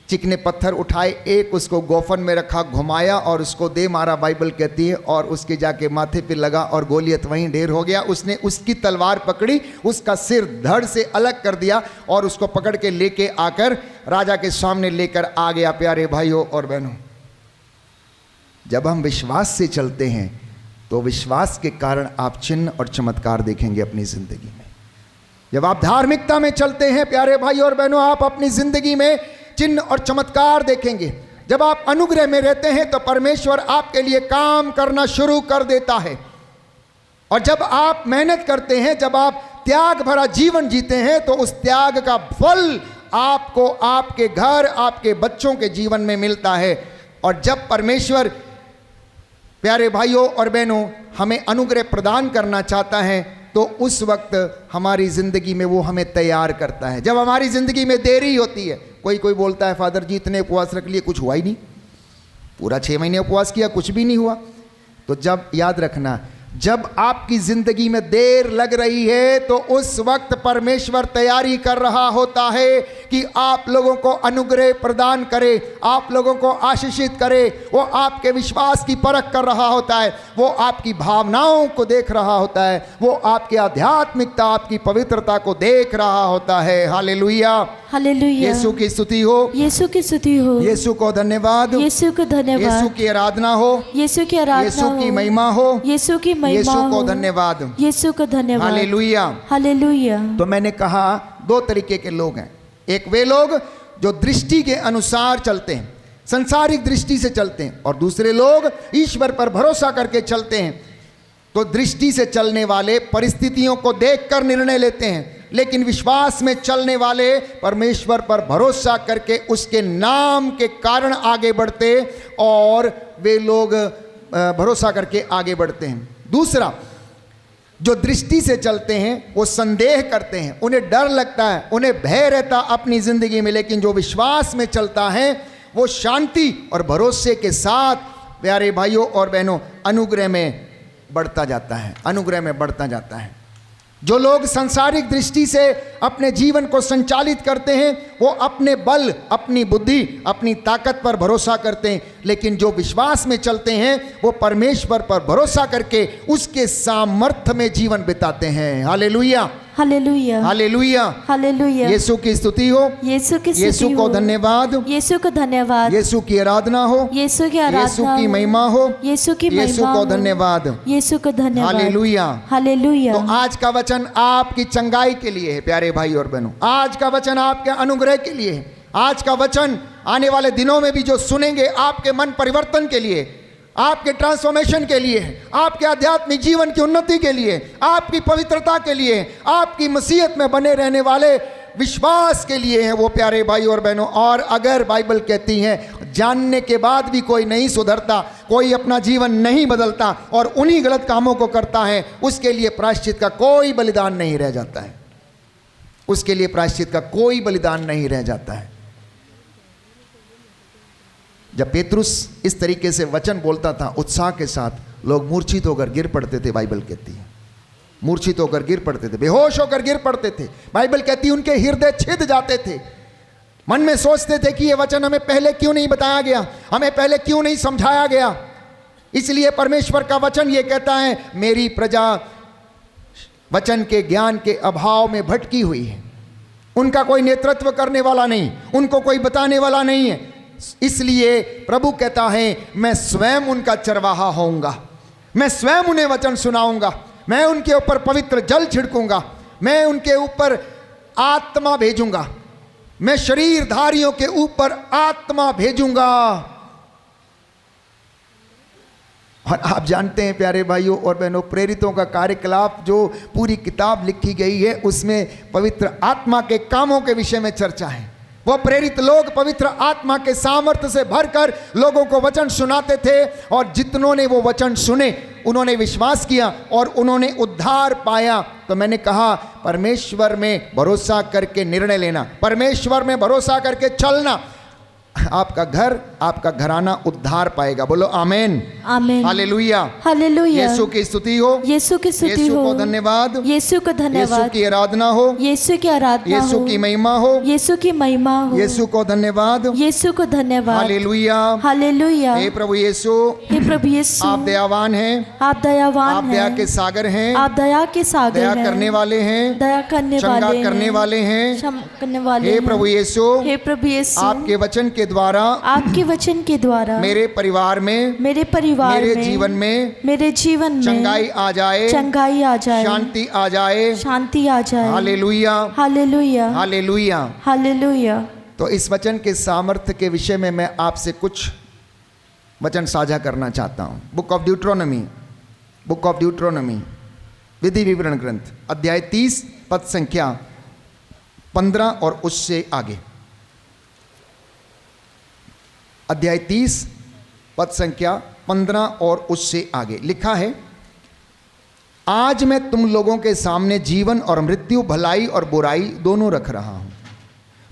चिकने पत्थर उठाए, एक उसको गोफन में रखा, घुमाया और उसको दे मारा, बाइबल कहती है, और उसके जाके माथे पे लगा और गोलियत वहीं ढेर हो गया। उसने उसकी तलवार पकड़ी, उसका सिर धड़ से अलग कर दिया और उसको पकड़ के लेके आकर राजा के सामने लेकर आ गया। प्यारे भाइयों और बहनों, जब हम विश्वास से चलते हैं तो विश्वास के कारण आप चिन्ह और चमत्कार देखेंगे अपनी जिंदगी में। जब आप धार्मिकता में चलते हैं प्यारे भाई और बहनों, आप अपनी जिंदगी में चिन्ह और चमत्कार देखेंगे। जब आप अनुग्रह में रहते हैं तो परमेश्वर आपके लिए काम करना शुरू कर देता है। और जब आप मेहनत करते हैं, जब आप त्याग भरा जीवन जीते हैं, तो उस त्याग का फल आपको आपके घर, आपके बच्चों के जीवन में मिलता है। और जब परमेश्वर प्यारे भाइयों और बहनों हमें अनुग्रह प्रदान करना चाहता है तो उस वक्त हमारी ज़िंदगी में वो हमें तैयार करता है। जब हमारी ज़िंदगी में देरी होती है, कोई बोलता है फादर जी इतने उपवास रख लिए, कुछ हुआ ही नहीं, पूरा 6 महीने उपवास किया, कुछ भी नहीं हुआ। तो जब याद रखना, जब आपकी ज़िंदगी में देर लग रही है तो उस वक्त परमेश्वर तैयारी कर रहा होता है कि आप लोगों को अनुग्रह प्रदान करे, आप लोगों को आशीषित करे। वो आपके विश्वास की परख कर रहा होता है, वो आपकी भावनाओं को देख रहा होता है, वो आपकी आध्यात्मिकता, आपकी पवित्रता को देख रहा होता है। Hallelujah, hallelujah. यीशु की स्तुति हो, यीशु की स्तुति हो, यीशु को धन्यवाद, यीशु को धन्यवाद, यीशु की आराधना हो, यीशु की आराधना यीशु की हो, महिमा हो, यीशु की महिमा यीशु को हो, धन्यवाद, यीशु को धन्यवाद। Hallelujah, hallelujah. तो मैंने कहा 2 तरीके के लोग हैं। एक वे लोग जो दृष्टि के अनुसार चलते हैं, संसारिक दृष्टि से चलते हैं, और दूसरे लोग ईश्वर पर भरोसा करके चलते हैं। तो दृष्टि से चलने वाले परिस्थितियों को देखकर निर्णय लेते हैं, लेकिन विश्वास में चलने वाले परमेश्वर पर भरोसा करके उसके नाम के कारण आगे बढ़ते और वे लोग भरोसा करके आगे बढ़ते हैं। दूसरा, जो दृष्टि से चलते हैं वो संदेह करते हैं, उन्हें डर लगता है, उन्हें भय रहता अपनी जिंदगी में, लेकिन जो विश्वास में चलता है वो शांति और भरोसे के साथ प्यारे भाइयों और बहनों अनुग्रह में बढ़ता जाता है, अनुग्रह में बढ़ता जाता है। जो लोग सांसारिक दृष्टि से अपने जीवन को संचालित करते हैं वो अपने बल, अपनी बुद्धि, अपनी ताकत पर भरोसा करते हैं, लेकिन जो विश्वास में चलते हैं वो परमेश्वर पर भरोसा करके उसके सामर्थ्य में जीवन बिताते हैं। Hallelujah, hallelujah, hallelujah, hallelujah. Yeshu की स्तुति हो, यीशु की स्तुति यीशु को हो। धन्यवाद, यीशु को धन्यवाद। यीशु की आराधना हो, यीशु की यीशु आराधना की हो। महिमा हो, यीशु की यीशु महिमा को हो। धन्यवाद। यीशु को धन्यवाद। हालेलुया। हालेलुया। तो आज का वचन आपकी चंगाई के लिए है प्यारे भाई और बहनों। आज का वचन आपके अनुग्रह के लिए है। आज का वचन आने वाले दिनों में भी जो सुनेंगे आपके मन परिवर्तन के लिए, आपके ट्रांसफॉर्मेशन के लिए, आपके आध्यात्मिक जीवन की उन्नति के लिए, आपकी पवित्रता के लिए, आपकी मसीहत में बने रहने वाले विश्वास के लिए है वो प्यारे भाई और बहनों। और अगर बाइबल कहती है जानने के बाद भी कोई नहीं सुधरता, कोई अपना जीवन नहीं बदलता और उन्हीं गलत कामों को करता है, उसके लिए प्रायश्चित का कोई बलिदान नहीं रह जाता है। उसके लिए प्रायश्चित का कोई बलिदान नहीं रह जाता है। जब पेतरुस इस तरीके से वचन बोलता था उत्साह के साथ, लोग मूर्छित होकर गिर पड़ते थे। बाइबल कहती है मूर्छित होकर गिर पड़ते थे, बेहोश होकर गिर पड़ते थे। बाइबल कहती है उनके हृदय छिद जाते थे। मन में सोचते थे कि ये वचन हमें पहले क्यों नहीं बताया गया, हमें पहले क्यों नहीं समझाया गया। इसलिए परमेश्वर का वचन ये कहता है मेरी प्रजा वचन के ज्ञान के अभाव में भटकी हुई है। उनका कोई नेतृत्व करने वाला नहीं, उनको कोई बताने वाला नहीं है। इसलिए प्रभु कहता है मैं स्वयं उनका चरवाहा होऊंगा, मैं स्वयं उन्हें वचन सुनाऊंगा, मैं उनके ऊपर पवित्र जल छिड़कूंगा, मैं उनके ऊपर आत्मा भेजूंगा, मैं शरीरधारियों के ऊपर आत्मा भेजूंगा। और आप जानते हैं प्यारे भाइयों और बहनों, प्रेरितों का कार्यकलाप जो पूरी किताब लिखी गई है उसमें पवित्र आत्मा के कामों के विषय में चर्चा है। वो प्रेरित लोग पवित्र आत्मा के सामर्थ्य से भरकर लोगों को वचन सुनाते थे और जितनों ने वो वचन सुने उन्होंने विश्वास किया और उन्होंने उद्धार पाया। तो मैंने कहा परमेश्वर में भरोसा करके निर्णय लेना, परमेश्वर में भरोसा करके चलना, आपका घर, आपका घराना उद्धार पाएगा। बोलो amen, amen, hallelujah, hallelujah. Yeshu की स्तुति हो, यीशु की स्तुति यीशु हो। को धन्यवाद, यीशु को यीशु धन्यवाद। की आराधना हो, यीशु की आराधना यीशु हो। की महिमा हो, यीशु की महिमा हो। यीशु को धन्यवाद, यीशु को धन्यवाद। हालेलुया। हालेलुया। हे प्रभु यीशु, हे प्रभु यीशु, आप दयावान हैं, आप दयावान आप हैं, दया के सागर हैं, आप दया के सागर दया हैं, करने वाले हैं, दया करने क्षमा वाले करने हैं, वाले हैं। क्षमा करने वाले हे हैं। प्रभु यीशु, हे प्रभु यीशु, आपके वचन के द्वारा आपके वचन के द्वारा मेरे परिवार में, मेरे परिवार मेरे में, जीवन में मेरे जीवन में चंगाई आ जाए, चंगाई आ जाए, शांति आ जाए। शांति आ जाए। Hallelujah, hallelujah, hallelujah. हालेलुया। तो इस वचन के सामर्थ्य के विषय में मैं आपसे कुछ वचन साझा करना चाहता हूँ। बुक ऑफ ड्यूट्रोनमी, बुक ऑफ ड्यूट्रोनमी, विधि विवरण ग्रंथ, अध्याय 30 पद संख्या 15 और उससे आगे। अध्याय 30 पद संख्या 15 और उससे आगे लिखा है, आज मैं तुम लोगों के सामने जीवन और मृत्यु, भलाई और बुराई दोनों रख रहा हूं।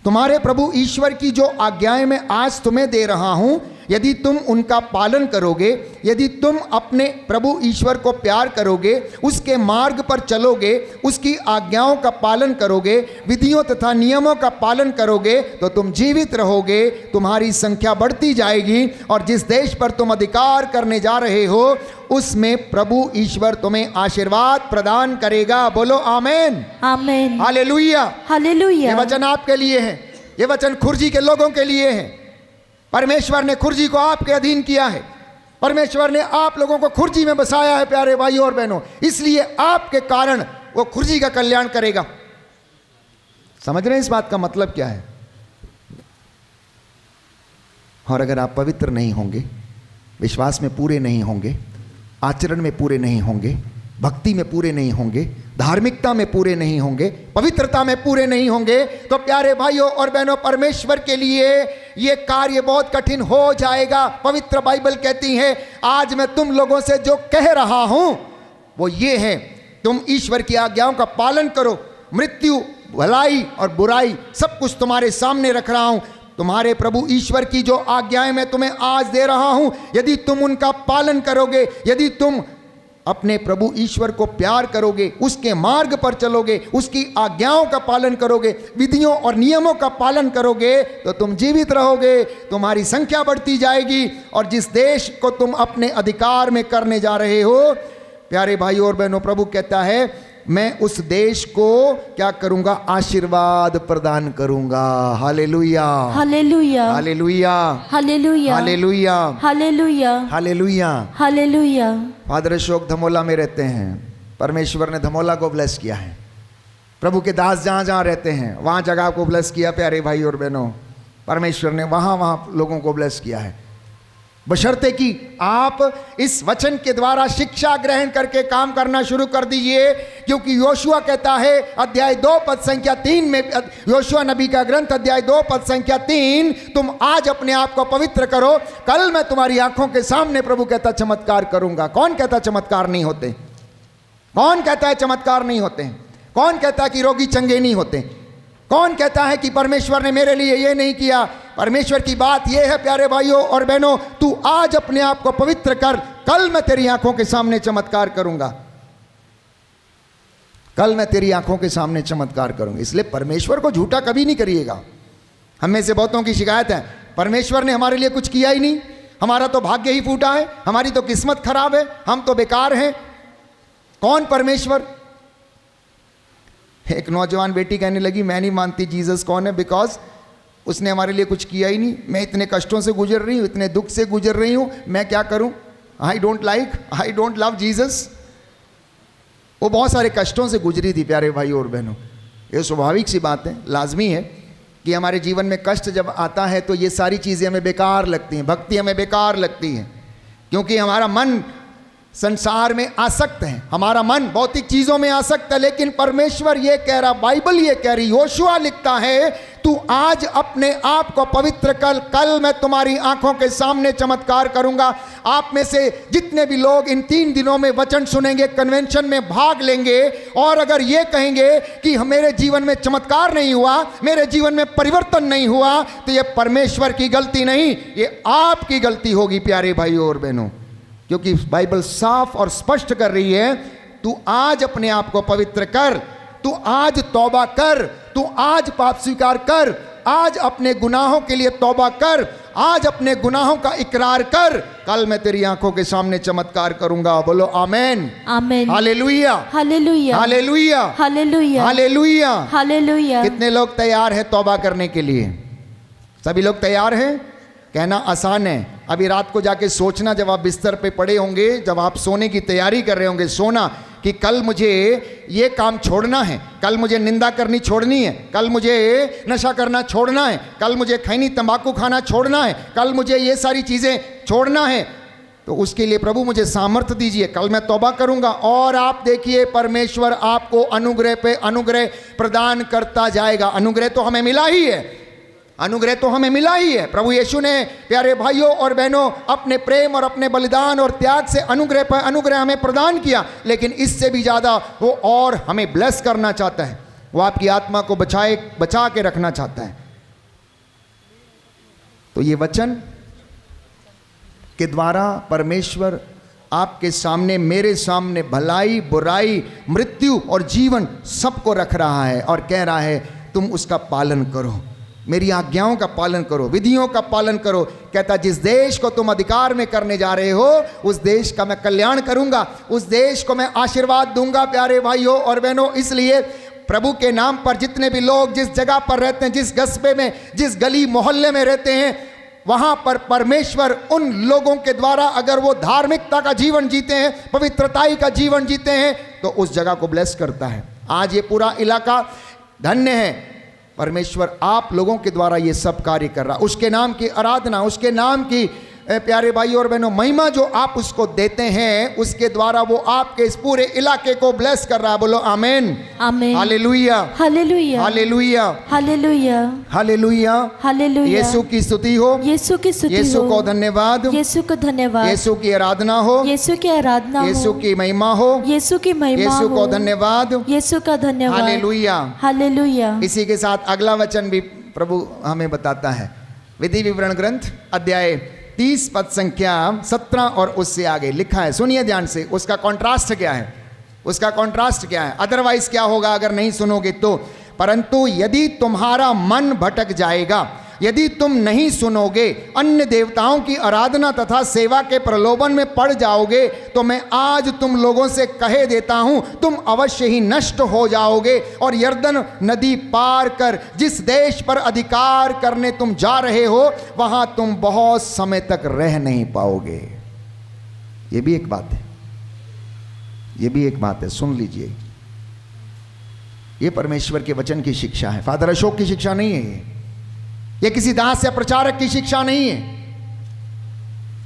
तुम्हारे प्रभु ईश्वर की जो आज्ञाएं मैं आज तुम्हें दे रहा हूं, यदि तुम उनका पालन करोगे, यदि तुम अपने प्रभु ईश्वर को प्यार करोगे, उसके मार्ग पर चलोगे, उसकी आज्ञाओं का पालन करोगे, विधियों तथा नियमों का पालन करोगे, तो तुम जीवित रहोगे, तुम्हारी संख्या बढ़ती जाएगी और जिस देश पर तुम अधिकार करने जा रहे हो उसमें प्रभु ईश्वर तुम्हें आशीर्वाद प्रदान करेगा। बोलो आमेन, आमेन, हालेलुया। हालेलुया। ये वचन आपके लिए है, ये वचन खुर्जी के लोगों के लिए है। परमेश्वर ने खुर्जी को आपके अधीन किया है, परमेश्वर ने आप लोगों को खुर्जी में बसाया है प्यारे भाइयों और बहनों, इसलिए आपके कारण वो खुर्जी का कल्याण करेगा। समझ रहे हैं इस बात का मतलब क्या है? और अगर आप पवित्र नहीं होंगे, विश्वास में पूरे नहीं होंगे, आचरण में पूरे नहीं होंगे, भक्ति में पूरे नहीं होंगे, धार्मिकता में पूरे नहीं होंगे, पवित्रता में पूरे नहीं होंगे, तो प्यारे भाइयों और बहनों परमेश्वर के लिए ये कार्य बहुत कठिन हो जाएगा। पवित्र बाइबल कहती है आज मैं तुम लोगों से जो कह रहा हूं वो ये है, तुम ईश्वर की आज्ञाओं का पालन करो, मृत्यु, भलाई और बुराई सब कुछ तुम्हारे सामने रख रहा हूं। तुम्हारे प्रभु ईश्वर की जो आज्ञाएं मैं तुम्हें आज दे रहा हूं, यदि तुम उनका पालन करोगे, यदि तुम अपने प्रभु ईश्वर को प्यार करोगे, उसके मार्ग पर चलोगे, उसकी आज्ञाओं का पालन करोगे, विधियों और नियमों का पालन करोगे, तो तुम जीवित रहोगे, तुम्हारी संख्या बढ़ती जाएगी। और जिस देश को तुम अपने अधिकार में करने जा रहे हो, प्यारे भाइयों और बहनों, प्रभु कहता है मैं उस देश को क्या करूंगा? आशीर्वाद प्रदान करूंगा। Hallelujah, hallelujah, hallelujah, hallelujah, hallelujah, hallelujah, hallelujah. Hallelujah. Father Ashok Dhamola में रहते हैं। परमेश्वर ने धमोला को ब्लेस किया है। प्रभु के दास जहाँ जहाँ रहते हैं वहाँ जगह को ब्लेस किया। प्यारे भाई और बहनों, परमेश्वर ने वहाँ वहाँ लोगों को ब्लेस किया है, बशर्ते कि आप इस वचन के द्वारा शिक्षा ग्रहण करके काम करना शुरू कर दीजिए। क्योंकि योशुआ कहता है अध्याय 2 पद संख्या 3 में, योशुआ नबी का ग्रंथ अध्याय 2 पद संख्या 3, तुम आज अपने आप को पवित्र करो, कल मैं तुम्हारी आंखों के सामने, प्रभु कहता, चमत्कार करूंगा। कौन कहता चमत्कार नहीं होते? कौन कहता है चमत्कार नहीं होते? कौन कहता है कि रोगी चंगे नहीं होते? कौन कहता है कि परमेश्वर ने मेरे लिए ये नहीं किया? परमेश्वर की बात यह है प्यारे भाइयों और बहनों, तू आज अपने आप को पवित्र कर, कल मैं तेरी आंखों के सामने चमत्कार करूंगा। कल मैं तेरी आंखों के सामने चमत्कार करूंगा। इसलिए परमेश्वर को झूठा कभी नहीं करिएगा। हम में से बहुतों की शिकायत है, परमेश्वर ने हमारे लिए कुछ किया ही नहीं, हमारा तो भाग्य ही फूटा है, हमारी तो किस्मत खराब है, हम तो बेकार हैं। कौन परमेश्वर? एक नौजवान बेटी कहने लगी मैं नहीं मानती जीसस कौन है, बिकॉज उसने हमारे लिए कुछ किया ही नहीं। मैं इतने कष्टों से गुजर रही हूँ, इतने दुख से गुजर रही हूँ, मैं क्या करूँ? I don't love Jesus. वो बहुत सारे कष्टों से गुजरी थी प्यारे भाई और बहनों। ये स्वाभाविक सी बात है, लाजमी है कि हमारे जीवन में कष्ट जब आता है तो ये सारी चीज़ें हमें बेकार लगती हैं, भक्ति हमें बेकार लगती है, क्योंकि हमारा मन संसार में आसक्त है, हमारा मन भौतिक चीजों में आसक्त है। लेकिन परमेश्वर ये कह रहा, बाइबल ये कह रही, योशुआ लिखता है तू आज अपने आप को पवित्र कर, कल मैं तुम्हारी आंखों के सामने चमत्कार करूंगा। आप में से जितने भी लोग इन 3 दिनों में वचन सुनेंगे, कन्वेंशन में भाग लेंगे, और अगर ये कहेंगे कि मेरे जीवन में चमत्कार नहीं हुआ, मेरे जीवन में परिवर्तन नहीं हुआ, तो ये परमेश्वर की गलती नहीं, ये आपकी गलती होगी प्यारे भाइयों और बहनों। क्योंकि बाइबल साफ और स्पष्ट कर रही है, तू आज अपने आप को पवित्र कर, तू आज तौबा कर, तू आज पाप स्वीकार कर, आज अपने गुनाहों के लिए तौबा कर, आज अपने गुनाहों का इकरार कर, कल मैं तेरी आंखों के सामने चमत्कार करूंगा। बोलो amen, amen, hallelujah, hallelujah, hallelujah, hallelujah, hallelujah, hallelujah. कितने लोग तैयार हैं तौबा करने के लिए? सभी लोग तैयार हैं? कहना आसान है, अभी रात को जाके सोचना, जब आप बिस्तर पे पड़े होंगे, जब आप सोने की तैयारी कर रहे होंगे, सोना कि कल मुझे ये काम छोड़ना है, कल मुझे निंदा करनी छोड़नी है, कल मुझे नशा करना छोड़ना है, कल मुझे खैनी तंबाकू खाना छोड़ना है, कल मुझे ये सारी चीज़ें छोड़ना है। तो उसके लिए प्रभु मुझे सामर्थ्य दीजिए, कल मैं तौबा करूंगा। और आप देखिए परमेश्वर आपको अनुग्रह पे अनुग्रह प्रदान करता जाएगा। अनुग्रह तो हमें मिला ही है, अनुग्रह तो हमें मिला ही है। प्रभु यीशु ने प्यारे भाइयों और बहनों अपने प्रेम और अपने बलिदान और त्याग से अनुग्रह पर अनुग्रह हमें प्रदान किया, लेकिन इससे भी ज़्यादा वो और हमें ब्लेस करना चाहता है। वो आपकी आत्मा को बचा के रखना चाहता है। तो ये वचन के द्वारा परमेश्वर आपके सामने, मेरे सामने भलाई, बुराई, मृत्यु और जीवन सबको रख रहा है और कह रहा है तुम उसका पालन करो, मेरी आज्ञाओं का पालन करो, विधियों का पालन करो। कहता जिस देश को तुम अधिकार में करने जा रहे हो, उस देश का मैं कल्याण करूंगा, उस देश को मैं आशीर्वाद दूंगा प्यारे भाइयों और बहनों। इसलिए प्रभु के नाम पर जितने भी लोग जिस जगह पर रहते हैं, जिस कस्बे में, जिस गली मोहल्ले में रहते हैं, वहां पर परमेश्वर उन लोगों के द्वारा अगर वो धार्मिकता का जीवन जीते हैं, पवित्रताई का जीवन जीते हैं, तो उस जगह को ब्लेस करता है। आज ये पूरा इलाका धन्य है, परमेश्वर आप लोगों के द्वारा ये सब कार्य कर रहा। उसके नाम की आराधना, उसके नाम की प्यारे भाइयों और बहनों महिमा जो आप उसको देते हैं, उसके द्वारा वो आपके इस पूरे इलाके को ब्लेस कर रहा है। बोलो amen, amen, hallelujah, hallelujah, hallelujah, hallelujah, hallelujah, hallelujah. Yeshu की स्तुति हो, यीशु की स्तुति हो, यीशु को धन्यवाद, यीशु को धन्यवाद, यीशु की आराधना हो, यीशु की आराधना हो, यीशु की महिमा हो, यीशु की महिमा यीशु को हो, धन्यवाद, यीशु का धन्यवाद, हालेलुया, हालेलुया। इसी के साथ अगला वचन भी प्रभु हमें बताता है। विधि विवरण ग्रंथ अध्याय 30 पद संख्या 17 और उससे आगे लिखा है, सुनिए ध्यान से। उसका कॉन्ट्रास्ट क्या है, उसका कॉन्ट्रास्ट क्या है, अदरवाइज क्या होगा अगर नहीं सुनोगे तो। परंतु यदि तुम्हारा मन भटक जाएगा, यदि तुम नहीं सुनोगे, अन्य देवताओं की आराधना तथा सेवा के प्रलोभन में पड़ जाओगे, तो मैं आज तुम लोगों से कहे देता हूं, तुम अवश्य ही नष्ट हो जाओगे और यरदन नदी पार कर जिस देश पर अधिकार करने तुम जा रहे हो, वहां तुम बहुत समय तक रह नहीं पाओगे। ये भी एक बात है, ये भी एक बात है, सुन लीजिए। ये परमेश्वर के वचन की शिक्षा है, फादर अशोक की शिक्षा नहीं है ये किसी दास या प्रचारक की शिक्षा नहीं है।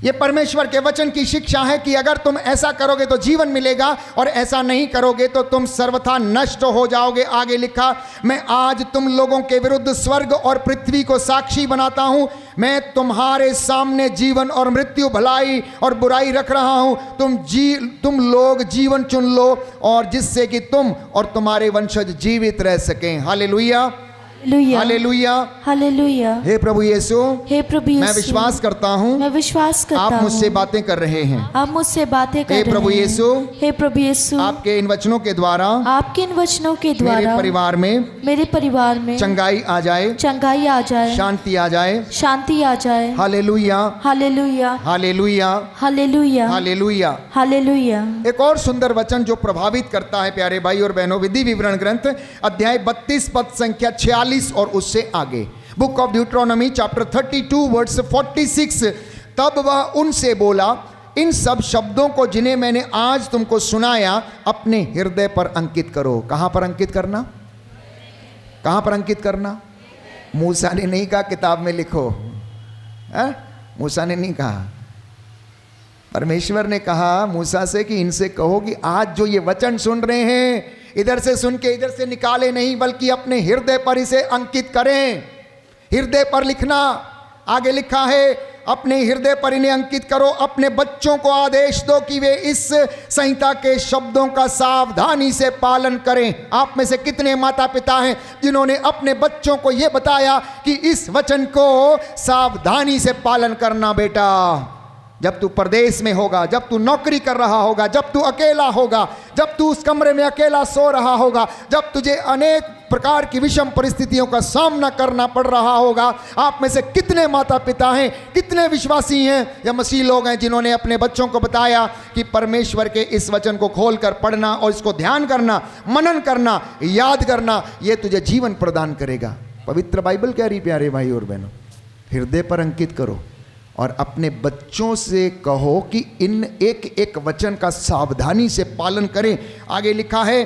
ये परमेश्वर के वचन की शिक्षा है कि अगर तुम ऐसा करोगे तो जीवन मिलेगा और ऐसा नहीं करोगे तो तुम सर्वथा नष्ट हो जाओगे। आगे लिखा, मैं आज तुम लोगों के विरुद्ध स्वर्ग और पृथ्वी को साक्षी बनाता हूं, मैं तुम्हारे सामने जीवन और मृत्यु, भलाई और बुराई रख रहा हूं। तुम लोग जीवन चुन लो और जिससे कि तुम और तुम्हारे वंशज जीवित रह सकें। Hallelujah, hallelujah, hallelujah. हे प्रभु यीशु, हे प्रभु यीशु, मैं विश्वास करता हूँ मैं विश्वास करता हूँ आप मुझसे बातें कर रहे हैं। आप मुझसे बातें कर रहे हैं। हे प्रभु यीशु, हे प्रभु यीशु, आपके इन वचनों के द्वारा, आपके इन वचनों के द्वारा मेरे परिवार में चंगाई आ जाए, चंगाई आ जाए, शांति आ जाए, शांति आ जाए। Hallelujah, hallelujah, hallelujah, hallelujah, hallelujah, hallelujah. एक और सुंदर वचन जो प्रभावित करता है प्यारे भाई और बहनों, विधि विवरण ग्रंथ अध्याय 32 पद संख्या 46 और उससे आगे, बुक ऑफ ड्यूट्रोनॉमी चैप्टर 32 वर्स 46। तब वह उनसे बोला, इन सब शब्दों को जिन्हें मैंने आज तुमको सुनाया अपने हृदय पर अंकित करो। कहां पर अंकित करना, कहां पर अंकित करना? मूसा ने नहीं कहा किताब में लिखो, मूसा ने नहीं कहा, परमेश्वर ने कहा मूसा से कि इनसे कहो कि आज जो ये वचन सुन रहे हैं, इधर से सुन के इधर से निकाले नहीं, बल्कि अपने हृदय पर इसे अंकित करें। हृदय पर लिखना, आगे लिखा है, अपने हृदय पर इन्हें अंकित करो। अपने बच्चों को आदेश दो कि वे इस संहिता के शब्दों का सावधानी से पालन करें। आप में से कितने माता पिता हैं जिन्होंने अपने बच्चों को यह बताया कि इस वचन को सावधानी से पालन करना बेटा। जब तू परदेश में होगा, जब तू नौकरी कर रहा होगा, जब तू अकेला होगा, जब तू उस कमरे में अकेला सो रहा होगा, जब तुझे अनेक प्रकार की विषम परिस्थितियों का सामना करना पड़ रहा होगा, आप में से कितने माता पिता हैं, कितने विश्वासी हैं या मसीह लोग हैं जिन्होंने अपने बच्चों को बताया कि परमेश्वर के इस वचन को खोलकर पढ़ना और इसको ध्यान करना, मनन करना, याद करना, यह तुझे जीवन प्रदान करेगा। पवित्र बाइबल कह रही प्यारे भाई और बहनों, हृदय पर अंकित करो और अपने बच्चों से कहो कि इन एक एक वचन का सावधानी से पालन करें। आगे लिखा है,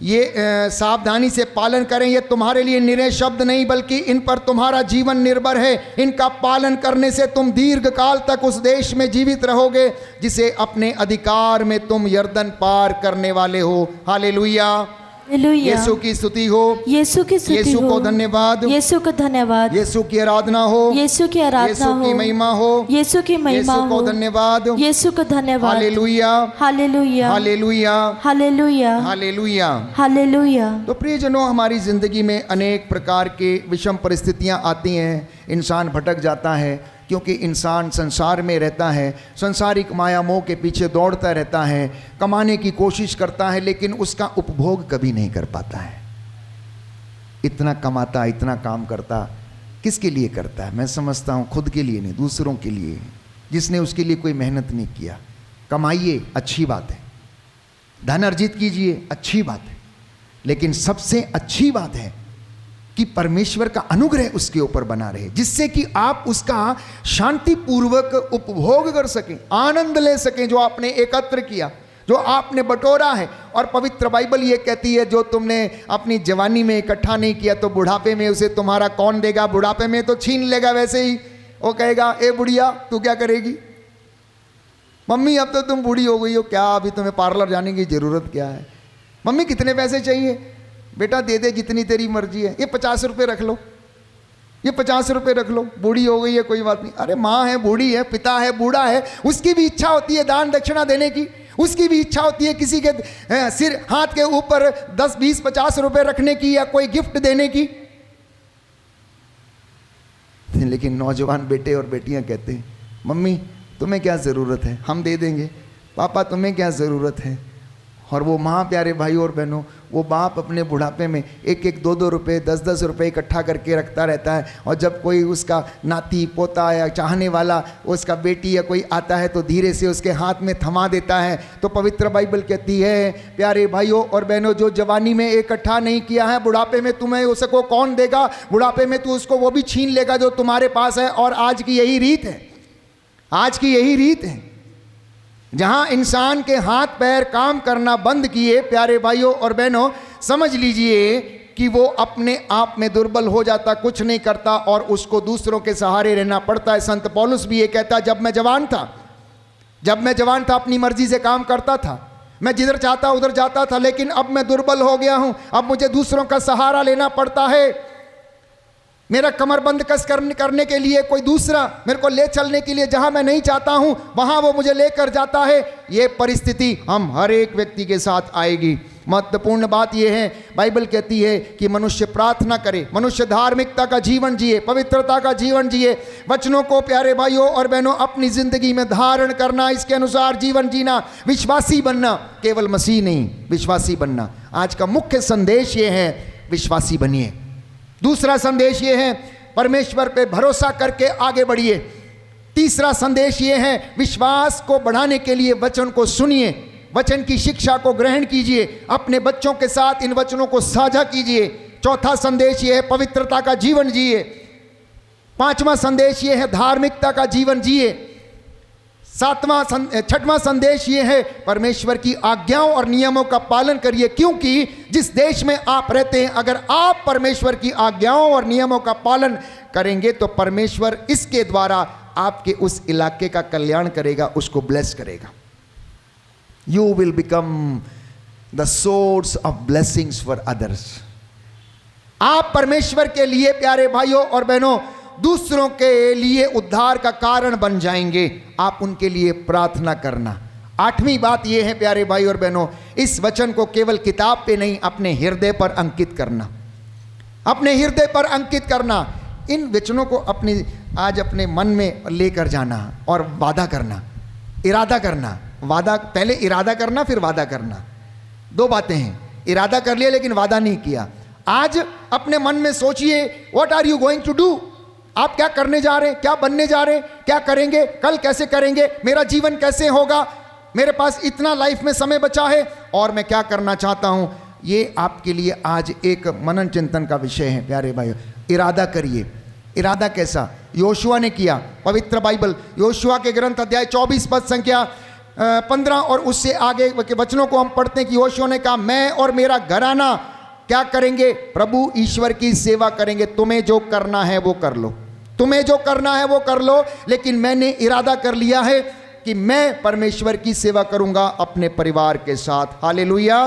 ये सावधानी से पालन करें, ये तुम्हारे लिए निरे शब्द नहीं बल्कि इन पर तुम्हारा जीवन निर्भर है। इनका पालन करने से तुम दीर्घ काल तक उस देश में जीवित रहोगे जिसे अपने अधिकार में तुम यरदन पार करने वाले हो। हालेलुया, यीशु की स्तुति हो, यीशु की स्तुति हो, यीशु को धन्यवाद, यीशु को धन्यवाद, यीशु की आराधना हो, यीशु की आराधना यीशु की हो, महिमा हो, यीशु की महिमा यीशु को हो, धन्यवाद, यीशु को धन्यवाद। Hallelujah, hallelujah, hallelujah, hallelujah, hallelujah. Hallelujah. तो प्रियजनों, हमारी जिंदगी में अनेक प्रकार के विषम परिस्थितियां आती हैं, इंसान भटक जाता है क्योंकि इंसान संसार में रहता है, संसारिक माया मोह के पीछे दौड़ता रहता है, कमाने की कोशिश करता है लेकिन उसका उपभोग कभी नहीं कर पाता है। इतना कमाता, इतना काम करता, किसके लिए करता है? मैं समझता हूँ खुद के लिए नहीं, दूसरों के लिए, जिसने उसके लिए कोई मेहनत नहीं किया। कमाइए, अच्छी बात है, धन अर्जित कीजिए, अच्छी बात है, लेकिन सबसे अच्छी बात है कि परमेश्वर का अनुग्रह उसके ऊपर बना रहे, जिससे कि आप उसका शांतिपूर्वक उपभोग कर सकें, आनंद ले सकें जो आपने एकत्र किया, जो आपने बटोरा है। और पवित्र बाइबल ये कहती है, जो तुमने अपनी जवानी में इकट्ठा नहीं किया तो बुढ़ापे में उसे तुम्हारा कौन देगा? बुढ़ापे में तो छीन लेगा। वैसे ही वो कहेगा, ए बुढ़िया तू क्या करेगी? मम्मी अब तो तुम बूढ़ी हो गई हो, क्या अभी तुम्हें पार्लर जाने की जरूरत क्या है? मम्मी कितने पैसे चाहिए? बेटा दे दे जितनी तेरी मर्जी है, ये 50 रुपये रख लो, ये 50 रुपये रख लो, बूढ़ी हो गई है कोई बात नहीं। अरे माँ है, बूढ़ी है, पिता है, बूढ़ा है, उसकी भी इच्छा होती है दान दक्षिणा देने की, उसकी भी इच्छा होती है किसी के सिर हाथ के ऊपर 10, 20, 50 रुपये रखने की या कोई गिफ्ट देने की। लेकिन नौजवान बेटे और बेटियां कहते हैं, मम्मी तुम्हें क्या ज़रूरत है, हम दे देंगे। पापा तुम्हें क्या ज़रूरत है। और वो माँ, प्यारे भाइयों और बहनों, वो बाप अपने बुढ़ापे में 1-1, 2-2 रुपये, 10-10 रुपये इकट्ठा करके रखता रहता है। और जब कोई उसका नाती पोता या चाहने वाला, उसका बेटी या कोई आता है तो धीरे से उसके हाथ में थमा देता है। तो पवित्र बाइबल कहती है, प्यारे भाइयों और बहनों, जो जवानी में इकट्ठा नहीं किया है, बुढ़ापे में तुम्हें उसको कौन देगा। बुढ़ापे में तू उसको वो भी छीन लेगा जो तुम्हारे पास है। और आज की यही रीत है, आज की यही रीत है, जहां इंसान के हाथ पैर काम करना बंद किए, प्यारे भाइयों और बहनों, समझ लीजिए कि वो अपने आप में दुर्बल हो जाता, कुछ नहीं करता और उसको दूसरों के सहारे रहना पड़ता है। संत पौलुस भी ये कहता, जब मैं जवान था अपनी मर्जी से काम करता था, मैं जिधर चाहता उधर जाता था, लेकिन अब मैं दुर्बल हो गया हूं, अब मुझे दूसरों का सहारा लेना पड़ता है। मेरा कमरबंद कस करने के लिए कोई दूसरा मेरे को ले चलने के लिए, जहां मैं नहीं चाहता हूं वहां वो मुझे लेकर जाता है। ये परिस्थिति हम हर एक व्यक्ति के साथ आएगी। महत्वपूर्ण बात यह है, बाइबल कहती है कि मनुष्य प्रार्थना करे, मनुष्य धार्मिकता का जीवन जिए, पवित्रता का जीवन जिए, वचनों को, प्यारे भाइयों और बहनों, अपनी जिंदगी में धारण करना, इसके अनुसार जीवन जीना, विश्वासी बनना, केवल मसीह नहीं, विश्वासी बनना। आज का मुख्य संदेश ये है, विश्वासी बनिए। दूसरा संदेश ये है, परमेश्वर पे भरोसा करके आगे बढ़िए। तीसरा संदेश ये है, विश्वास को बढ़ाने के लिए वचन को सुनिए, वचन की शिक्षा को ग्रहण कीजिए, अपने बच्चों के साथ इन वचनों को साझा कीजिए। चौथा संदेश ये है, पवित्रता का जीवन जिए। पांचवा संदेश ये है, धार्मिकता का जीवन जिए। छठवां संदेश ये है, परमेश्वर की आज्ञाओं और नियमों का पालन करिए, क्योंकि जिस देश में आप रहते हैं, अगर आप परमेश्वर की आज्ञाओं और नियमों का पालन करेंगे तो परमेश्वर इसके द्वारा आपके उस इलाके का कल्याण करेगा, उसको ब्लेस करेगा। You will become the source of blessings for others. आप परमेश्वर के लिए, प्यारे भाइयों और बहनों, दूसरों के लिए उद्धार का कारण बन जाएंगे। आप उनके लिए प्रार्थना करना। आठवीं बात यह है, प्यारे भाई और बहनों, इस वचन को केवल किताब पे नहीं, अपने हृदय पर अंकित करना, अपने हृदय पर अंकित करना। इन वचनों को आज अपने मन में लेकर जाना और वादा करना, इरादा करना। वादा, पहले इरादा करना फिर वादा करना, दो बातें हैं। इरादा कर लिया लेकिन वादा नहीं किया। आज अपने मन में सोचिए, what are you going to do. आप क्या करने जा रहे हैं, क्या बनने जा रहे हैं, क्या करेंगे, कल कैसे करेंगे, मेरा जीवन कैसे होगा, मेरे पास इतना लाइफ में समय बचा है और मैं क्या करना चाहता हूं। ये आपके लिए आज एक मनन चिंतन का विषय है। प्यारे भाइयों, इरादा करिए। इरादा कैसा योशुआ ने किया। पवित्र बाइबल योशुआ के ग्रंथ अध्याय 24 पद संख्या 15 और उससे आगे के वचनों को हम पढ़ते हैं कि योशुआ ने कहा, मैं और मेरा घराना क्या करेंगे, प्रभु ईश्वर की सेवा करेंगे। तुम्हें जो करना है वो कर लो, तुम्हें जो करना है वो कर लो, लेकिन मैंने इरादा कर लिया है कि मैं परमेश्वर की सेवा करूंगा अपने परिवार के साथ। हालेलुया,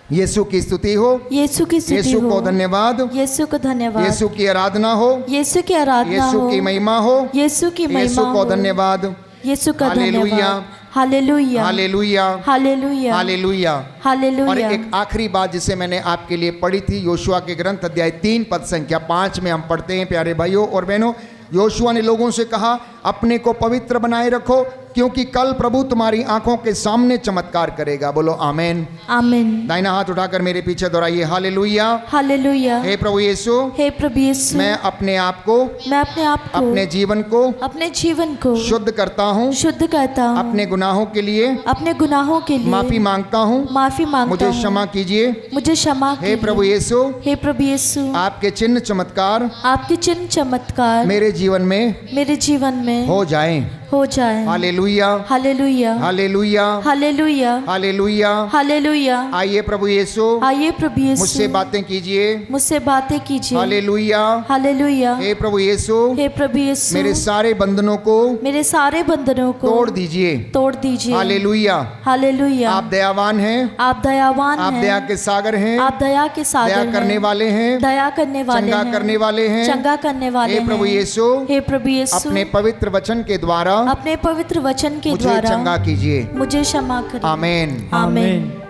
यीशु की स्तुति हो, यीशु की स्तुति यीशु हो, को धन्यवाद, यीशु को धन्यवाद, यीशु की आराधना हो, यीशु की आराधना यीशु हो, की महिमा हो, यीशु की महिमा यीशु को हो, धन्यवाद, यीशु का हालेलुया, धन्यवाद। Hallelujah, hallelujah, hallelujah, hallelujah. और हालेलुया। एक आखिरी बात जिसे मैंने आपके लिए पढ़ी थी, योशुआ के ग्रंथ अध्याय 3 पद संख्या 5 में हम पढ़ते हैं, प्यारे भाइयों और बहनों, योशुआ ने लोगों से कहा, अपने को पवित्र बनाए रखो, क्योंकि कल प्रभु तुम्हारी आंखों के सामने चमत्कार करेगा। बोलो आमीन। आमीन। दाहिना हाथ उठाकर मेरे पीछे दोहराइए, हालेलुया, हालेलुया। हे प्रभु यीशु, हे प्रभु यीशु, मैं अपने आप को, मैं अपने आप को, अपने जीवन को, अपने जीवन को शुद्ध करता हूँ, शुद्ध करता हूँ, अपने गुनाहों के लिए, अपने गुनाहों के लिए माफी मांगता हूँ, माफी मांगता मुझे हूँ, क्षमा कीजिए। मुझे क्षमा हे कीजिए। प्रभु यीशु, हे प्रभु यीशु, आपके चिन्ह चमत्कार आपके चिन्ह चमत्कार मेरे जीवन में मेरे जीवन में हो जाएं। हो जाए। Hallelujah, hallelujah, hallelujah, hallelujah, hallelujah. Hallelujah. आइए प्रभु यीशु, आइए प्रभु यीशु, मुझसे बातें कीजिए। मुझसे बातें कीजिए। Hallelujah, hallelujah. हे प्रभु यीशु, हे प्रभु यीशु, मेरे सारे बंधनों को मेरे सारे बंधनों को तोड़ दीजिए। तोड़ दीजिए। Hallelujah, hallelujah. आप दयावान हैं, आप दयावान आप हैं, दया के सागर हैं, आप दया के सागर दया हैं, करने वाले हैं, दया करने वाले चंगा हैं, करने वाले हैं, चंगा करने वाले हे हैं। प्रभु यीशु, हे प्रभु यीशु, अपने पवित्र वचन के द्वारा अपने पवित्र वचन के मुझे द्वारा चंगा कीजिए। मुझे क्षमा करें। आमीन। आमीन।